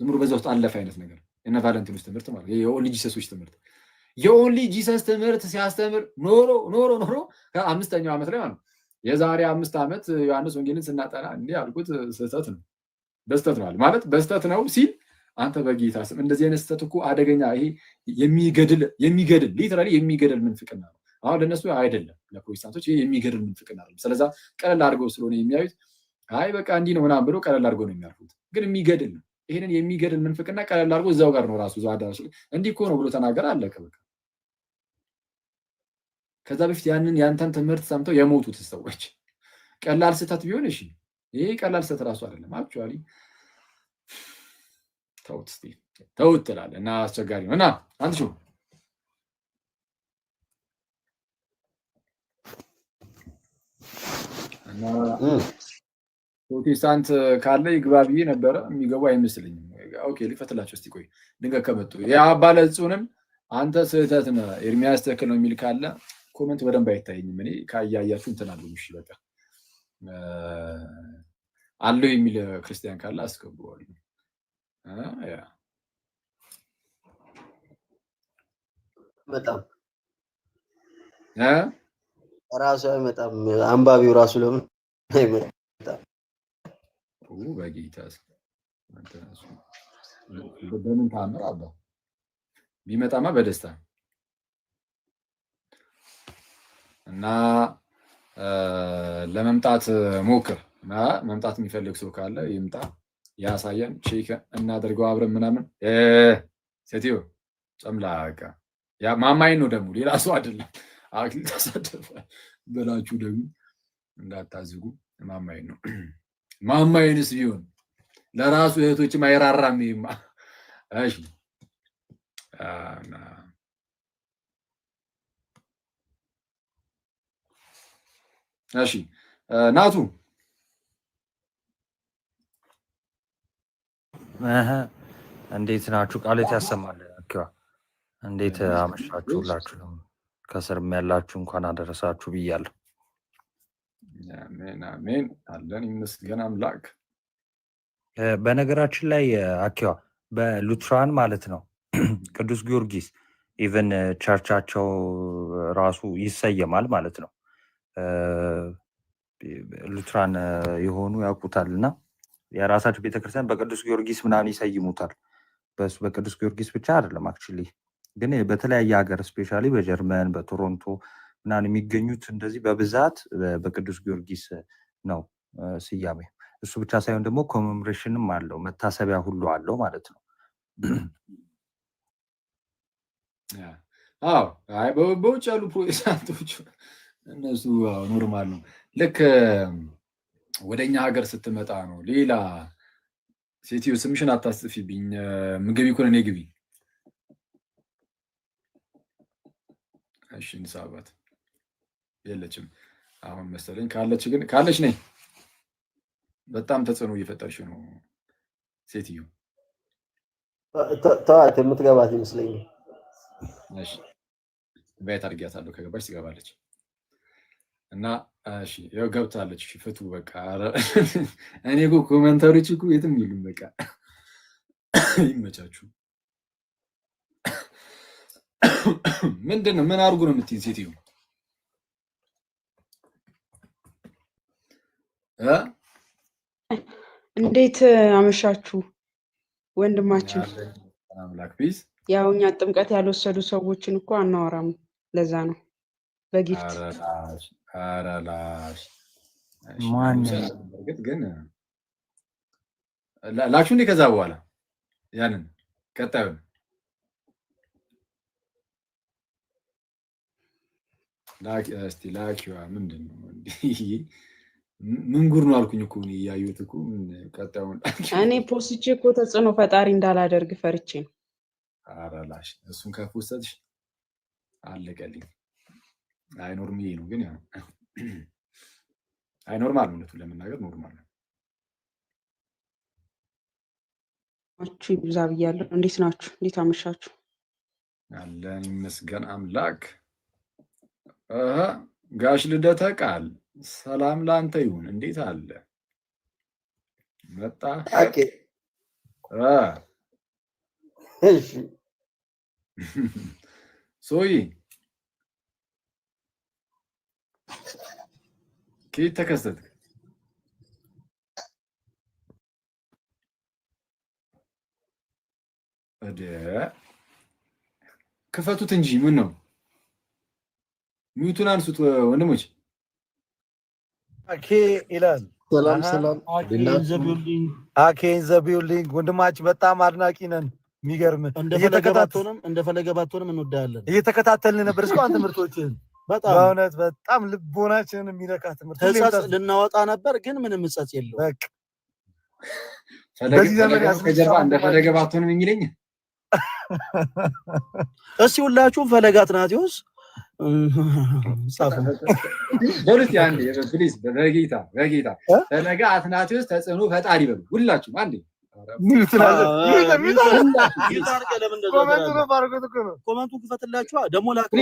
ዝም ብሎ በዛ ውስጥ አለፈ አይነት ነገር እነ ቫለንቲኖስ ትምህርት ማለት የኦንሊ ጂሰሶች ትምህርት የኦንሊ ጂሰስ ትምህርት ሲያስተምር ኖሮ ከ5ኛው ዓመት ላይ ማለት ነው የዛሬ 5 ዓመት ዮሐንስ ወንጌልን ስናጠና እንዲህ አልኩት ስህተት ነው በስተት ነው ማለት በስተት ነው ሲል አንተ በጌታ ስም እንደዚህ አይነት ስህተት እኮ አደገኛ ይሄ የሚገድል ሊተራሊ የሚገድል ምንፍቅና ነው። አሁን ለነሱ አይደለም ለፕሮቴስታንቶች ይሄ የሚገድል ምንፍቅና አይደለም። ስለዛ ቀለል አድርገው ስለሆነ የሚያዩት አይ በቃ እንዲህ ነው ምናምን ብሎ ቀለል አድርገው ነው የሚያልፉት። ግን የሚገድል ነው። ይሄንን የሚገድል ምንፍቅና ቀለል አድርጎ እዛው ጋር ነው ራሱ እዛው አዳራሽ እንዲህ እኮ ነው ብሎ ተናገረ አለቀ በቃ። ከዛ በፊት ያንተን ትምህርት ሰምተው የሞቱት ሰዎች ቀላል ስህተት ቢሆን እሺ፣ ይሄ ቀላል ስህተት ራሱ አይደለም አክቹአሊ ተውት ትላለህ እና አስቸጋሪ ነው እና አንተ ሹ እና ፕሮቴስታንት ካለ ይግባ ብዬ ነበረ። የሚገቡ አይመስልኝም። ኦኬ ሊፈትላቸው እስቲ ቆይ ድንገት ከመጡ የአባለ ጽኑንም አንተ ስህተት ነህ ኤርሚያስ ትክክል ነው የሚል ካለ ኮመንት በደንብ አይታየኝም። እኔ ካያያችሁ እንትን አለው። እሺ በቃ አለው የሚል ክርስቲያን ካለ አስገባዋለሁ። ያ በጣም ራሱ አይመጣም። አንባቢው ራሱ ለምን አይመጣም? በጌታ በምን ታምር አባ ቢመጣማ በደስታ እና ለመምጣት ሞክር እና መምጣት የሚፈልግ ሰው ካለ ይምጣ ያሳየን፣ ቼክ እናደርገው አብረን ምናምን። ሴትዮ ጨምላቃ ያ ማማይን ነው ደግሞ ሌላ ሰው አይደለም። አክሊል ተሳደፈ በላችሁ ደግሞ እንዳታዝጉ። ማማይን ነው። ማማይንስ ቢሆን ለራሱ እህቶችም አይራራም። ይማ እሺ እሺ ናቱ እንዴት ናችሁ? ቃሌት ያሰማል። እንዴት አመሻችሁ? ሁላችሁም ከስርም ያላችሁ እንኳን አደረሳችሁ ብያለሁ። አሜን አሜን አለን ይመስገን አምላክ። በነገራችን ላይ አኪዋ በሉትራን ማለት ነው ቅዱስ ጊዮርጊስ ኢቨን ቸርቻቸው ራሱ ይሰየማል ማለት ነው። ሉትራን የሆኑ ያውቁታል እና የራሳቸው ቤተክርስቲያን በቅዱስ ጊዮርጊስ ምናምን ይሰይሙታል። በሱ በቅዱስ ጊዮርጊስ ብቻ አይደለም አክቹሊ ግን በተለያየ ሀገር ስፔሻሊ በጀርመን በቶሮንቶ ምናምን የሚገኙት እንደዚህ በብዛት በቅዱስ ጊዮርጊስ ነው ስያሜ። እሱ ብቻ ሳይሆን ደግሞ ኮሜሞሬሽንም አለው መታሰቢያ ሁሉ አለው ማለት ነው። አዎ አይ በውጭ ያሉ ፕሮቴስታንቶች እነሱ ኖርማል ነው። ልክ ወደኛ ሀገር ስትመጣ ነው ሌላ ሴትዮ ስምሽን አታስጥፊብኝ ምግብ ይኩን እኔ ግቢ እሺ እንሳባት የለችም አሁን መሰለኝ። ካለች ግን ካለች ነኝ። በጣም ተጽዕኖ እየፈጠርሽ ነው ሴትዮ። ተዋት የምትገባት ይመስለኛል። እሺ ቤት አድርጊያታለሁ። ከገባች ትገባለች እና እሺ ያው ገብታለች። እሺ ፍቱ በቃ። እኔ እኮ ኮሜንታሪዎች እኮ የትም ይሉም በቃ ይመቻችሁ። ምንድን ነው ምን አድርጉ ነው የምትይኝ ሴትዮ? እንዴት አመሻችሁ ወንድማችን? አምላክ ቢዝ ያው እኛ ጥምቀት ያልወሰዱ ሰዎችን እኮ አናወራም። ለዛ ነው በጊፍት አራላሽ ማን እርግጥ ግን ላክሹ እንዴ? ከዛ በኋላ ያንን ቀጣዩን ላኪ እስቲ ላኪዋ ምንድን ነው ምን ጉር ነው አልኩኝ እኮ እኔ ያዩት እኮ ቀጣዩን እኔ ፖስቼ እኮ ተጽዕኖ ፈጣሪ እንዳላደርግ ፈርቼ ነው። አራላሽ እሱን ከፖስተሽ አለቀልኝ። አይ ኖርማል ነው ግን ያው አይ ኖርማል ነው እውነቱን ለመናገር ኖርማል ነው። አቹ ይብዛ ብያለሁ። እንዴት ናችሁ? እንዴት አመሻችሁ? አለን ይመስገን አምላክ። ጋሽ ልደተ ቃል ሰላም ላንተ ይሁን። እንዴት አለ መጣ? ኦኬ እሺ ሶይ ከየት ተከሰትክ? ክፈቱት እንጂ ምን ነው? ሚዩቱን አንሱት ወንድሞች። አኬ ይላል። ሰላም አኬን ዘቢውሊንግ ወንድማችን በጣም አድናቂ ነን። የሚገርም እንደፈለገ ባትሆንም እንወዳለን። እየተከታተልን ነበር እስካሁን ትምህርቶችን በእውነት በጣም ልቦናችንን የሚነካ ትምህርት ልናወጣ ነበር፣ ግን ምንም እጸጽ የለውም። በቃ በዚህ ዘመን ከጀርባ እንደፈለገ ባትሆንም የሚለኝ እስቲ ሁላችሁም ፈለገ አትናቴዎስ በሉት ያንዴ ፕሊዝ፣ በጌታ ፈለገ አትናቴዎስ ተጽዕኖ ፈጣሪ በሉ ሁላችሁም አንዴ። ኮመንቱን ክፈትላችኋ ደግሞ ላከው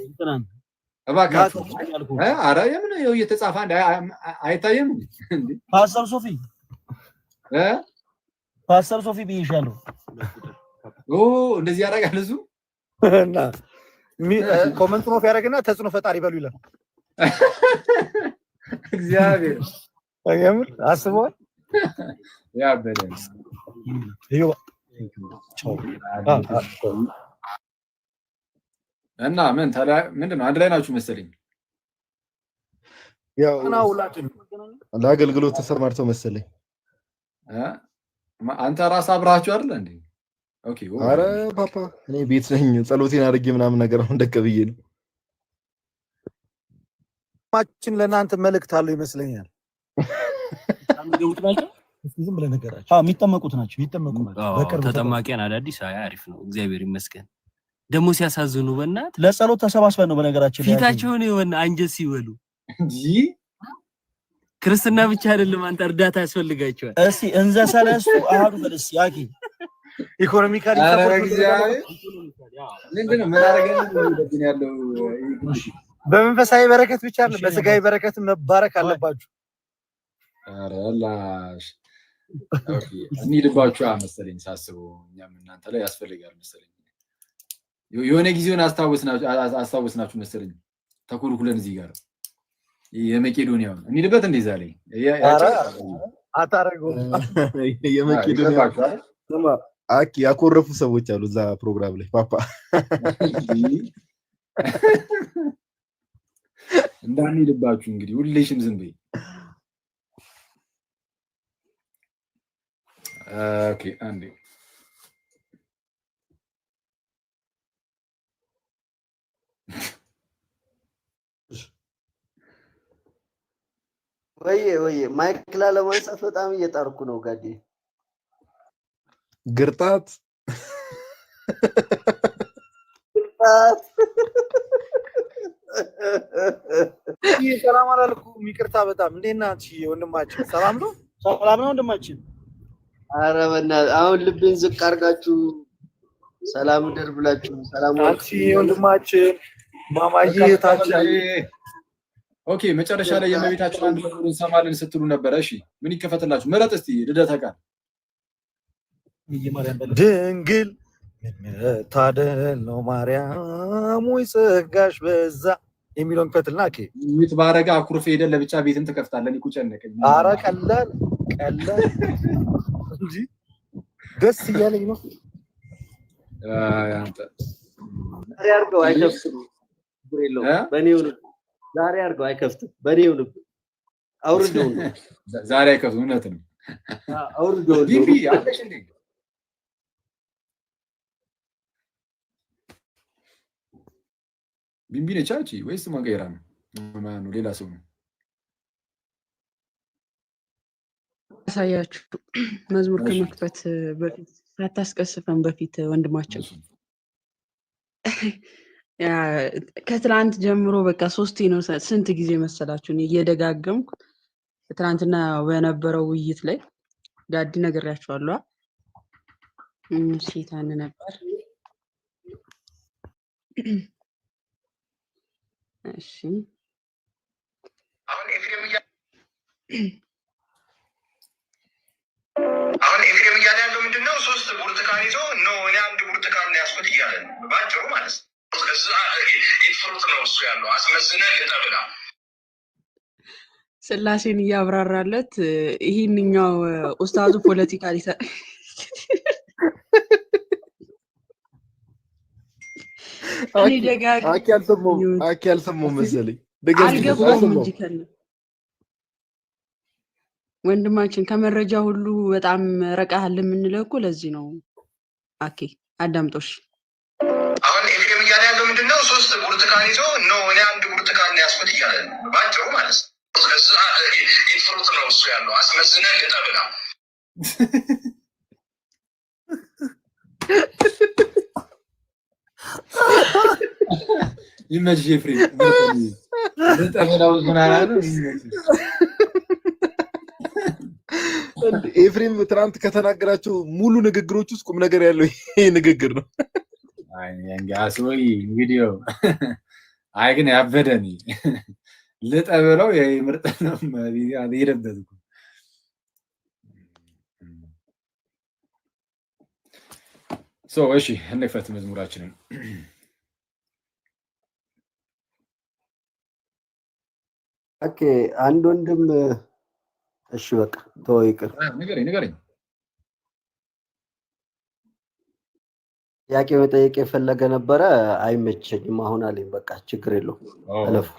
እንትናን እባካችሁ። ኧረ የምን ነው እየተጻፈ አንዴ አይታየም እንዴ? ፓስተር ሶፊ ብዬሻለሁ። እንደዚህ ያደርጋል እሱ እና ኮመንቱን ኦፍ ያደርግና ተጽዕኖ ፈጣሪ በሉ ይላል። እግዚአብሔር የምር አስበዋል። ያ በደንብ እና ምንድን ነው አንድ ላይ ናችሁ መሰለኝ። ያው ለአገልግሎት ተሰማርተው መሰለኝ። አንተ ራስህ አብራችሁ አይደል እንዴ? ኦኬ። አረ ፓፓ እኔ ቤት ነኝ፣ ጸሎቴን አድርጌ ምናምን ነገር አሁን ደቀ ብዬ ነው። ማችን ለእናንተ መልእክት አለው ይመስለኛል። ዝም ብለህ ነገራቸው። የሚጠመቁት ናቸው። በቅርብ ተጠማቂያን አዳዲስ አሪፍ ነው። እግዚአብሔር ይመስገን። ደግሞ ሲያሳዝኑ በእናት ለጸሎት ተሰባስበን ነው በነገራችን ላይ ፊታቸውን ይወና አንጀት ሲወሉ እንጂ ክርስትና ብቻ አይደለም፣ አንተ እርዳታ ያስፈልጋቸዋል። እስቲ እንዘ ሰለስቱ አሃዱ ፈለስ ያቂ ኢኮኖሚካሊ ምንድነው ምን አደረገን ነው ያለው? በመንፈሳዊ በረከት ብቻ አይደለም በስጋዊ በረከት መባረክ አለባችሁ። ኧረ ላሽ ኦኬ። እንሂድባችሁ መሰለኝ ሳስበው፣ እኛም እናንተ ላይ ያስፈልጋል መሰለኝ። የሆነ ጊዜውን አስታውስናችሁ መሰለኝ ተኩልኩለን እዚህ ጋር የመቄዶንያውን እንሂድበት እንደዛ ላይ አታረገው የመቄዶንያ አኪ ያኮረፉ ሰዎች አሉ እዛ ፕሮግራም ላይ ፓፓ እንዳንሄድባችሁ እንግዲህ ሁሌሽም ዝም በይ። ኦኬ አንዴ ወይ ማይክል ለማንሳት በጣም እየጣርኩ ነው ጋዲ ግርጣት ሰላም አላልኩም። ይቅርታ በጣም እንዴት ናችሁ ወንድማችን? ሰላም ነው ወንድማችን። ኧረ በእናትህ አሁን ልብን ዝቅ አድርጋችሁ ሰላም ደር ብላችሁ ሰላም አንቺ ወንድማችን ማማዬ ታቻይ። ኦኬ መጨረሻ ላይ የመቤታችን አንድ ነገር እንሰማለን ስትሉ ነበር። እሺ ምን ይከፈትላችሁ? ምረጥ እስቲ ልደታ ቃል ድንግል ታደል ነው ማርያም ወይ ጸጋሽ በዛ የሚለውን ከትልና ኦኬ ምትባረጋ አኩርፍ ሄደን ለብቻ ቤትን ትከፍታለን። ይኩ ጨነቀኝ። ኧረ ቀላል እንጂ ደስ እያለኝ ነው። አንተ ዛሬ አድርገው አይከፍትም ብሬሎ በኔው ነው። ዛሬ አድርገው አይከፍትም በኔው ነው። አውርደው ነው ዛሬ አይከፍትም። እውነት ነው። አውርደው ቢቢ አለሽ እንዴ? ቢምቢ ነች አንቺ ወይስ ማገራ ነው? ማን ነው? ሌላ ሰው ነው? አሳያችሁ መዝሙር ከመክፈት በፊት ሳታስቀስፈን በፊት ወንድማችን ከትላንት ጀምሮ በቃ 3 ነው። ስንት ጊዜ መሰላችሁን እየደጋገምኩ ትላንትና በነበረው ውይይት ላይ ጋዲ ነግሬያችኋለሁ። እሺ ታን ነበር። እሺ አሁን ኤፍሬም እያለ ያለው ምንድነው? 3 ብርቱካን ይዞ ነው እኔ 1 ብርቱካን ነው ያስኩት እያለ ነው ባጭሩ ማለት ነው። ስላሴን እያብራራለት ይህንኛው ኡስታዙ ፖለቲካ ሊሰ አኪ አልሰማሁም መሰለኝ። አልገባም እንጂ ከነ ወንድማችን ከመረጃ ሁሉ በጣም ረቃሃል የምንለው እኮ ለዚህ ነው። አኬ አዳምጦሽ አሁን ኤፍሬም እያለ ያለው ምንድነው? 3 ብርቱካን ይዞ ነው እኔ 1 ብርቱካን ያስኩት እያለ ባጭሩ ማለት ነው። ስለዚህ ኢንፍሩት ነው እሱ ያለው አስመዝነህ ልጠብና ይመችሽ ኤፍሬም ልጠብናው ዝናና ነው። ኤፍሬም ትናንት ከተናገራቸው ሙሉ ንግግሮች ውስጥ ቁም ነገር ያለው ይሄ ንግግር ነው። አይ እንጋስወይ እንግዲህ አይ ግን ያበደኒ ልጠብለው የምርጥ ነው ይረበዝ እሺ እንክፈት መዝሙራችንን። ኦኬ አንድ ወንድም እሺ በቃ ተው ይቅር። ንገረኝ። ጥያቄ መጠየቅ የፈለገ ነበረ አይመቸኝም አሁን አለኝ። በቃ ችግር የለውም አለፉ።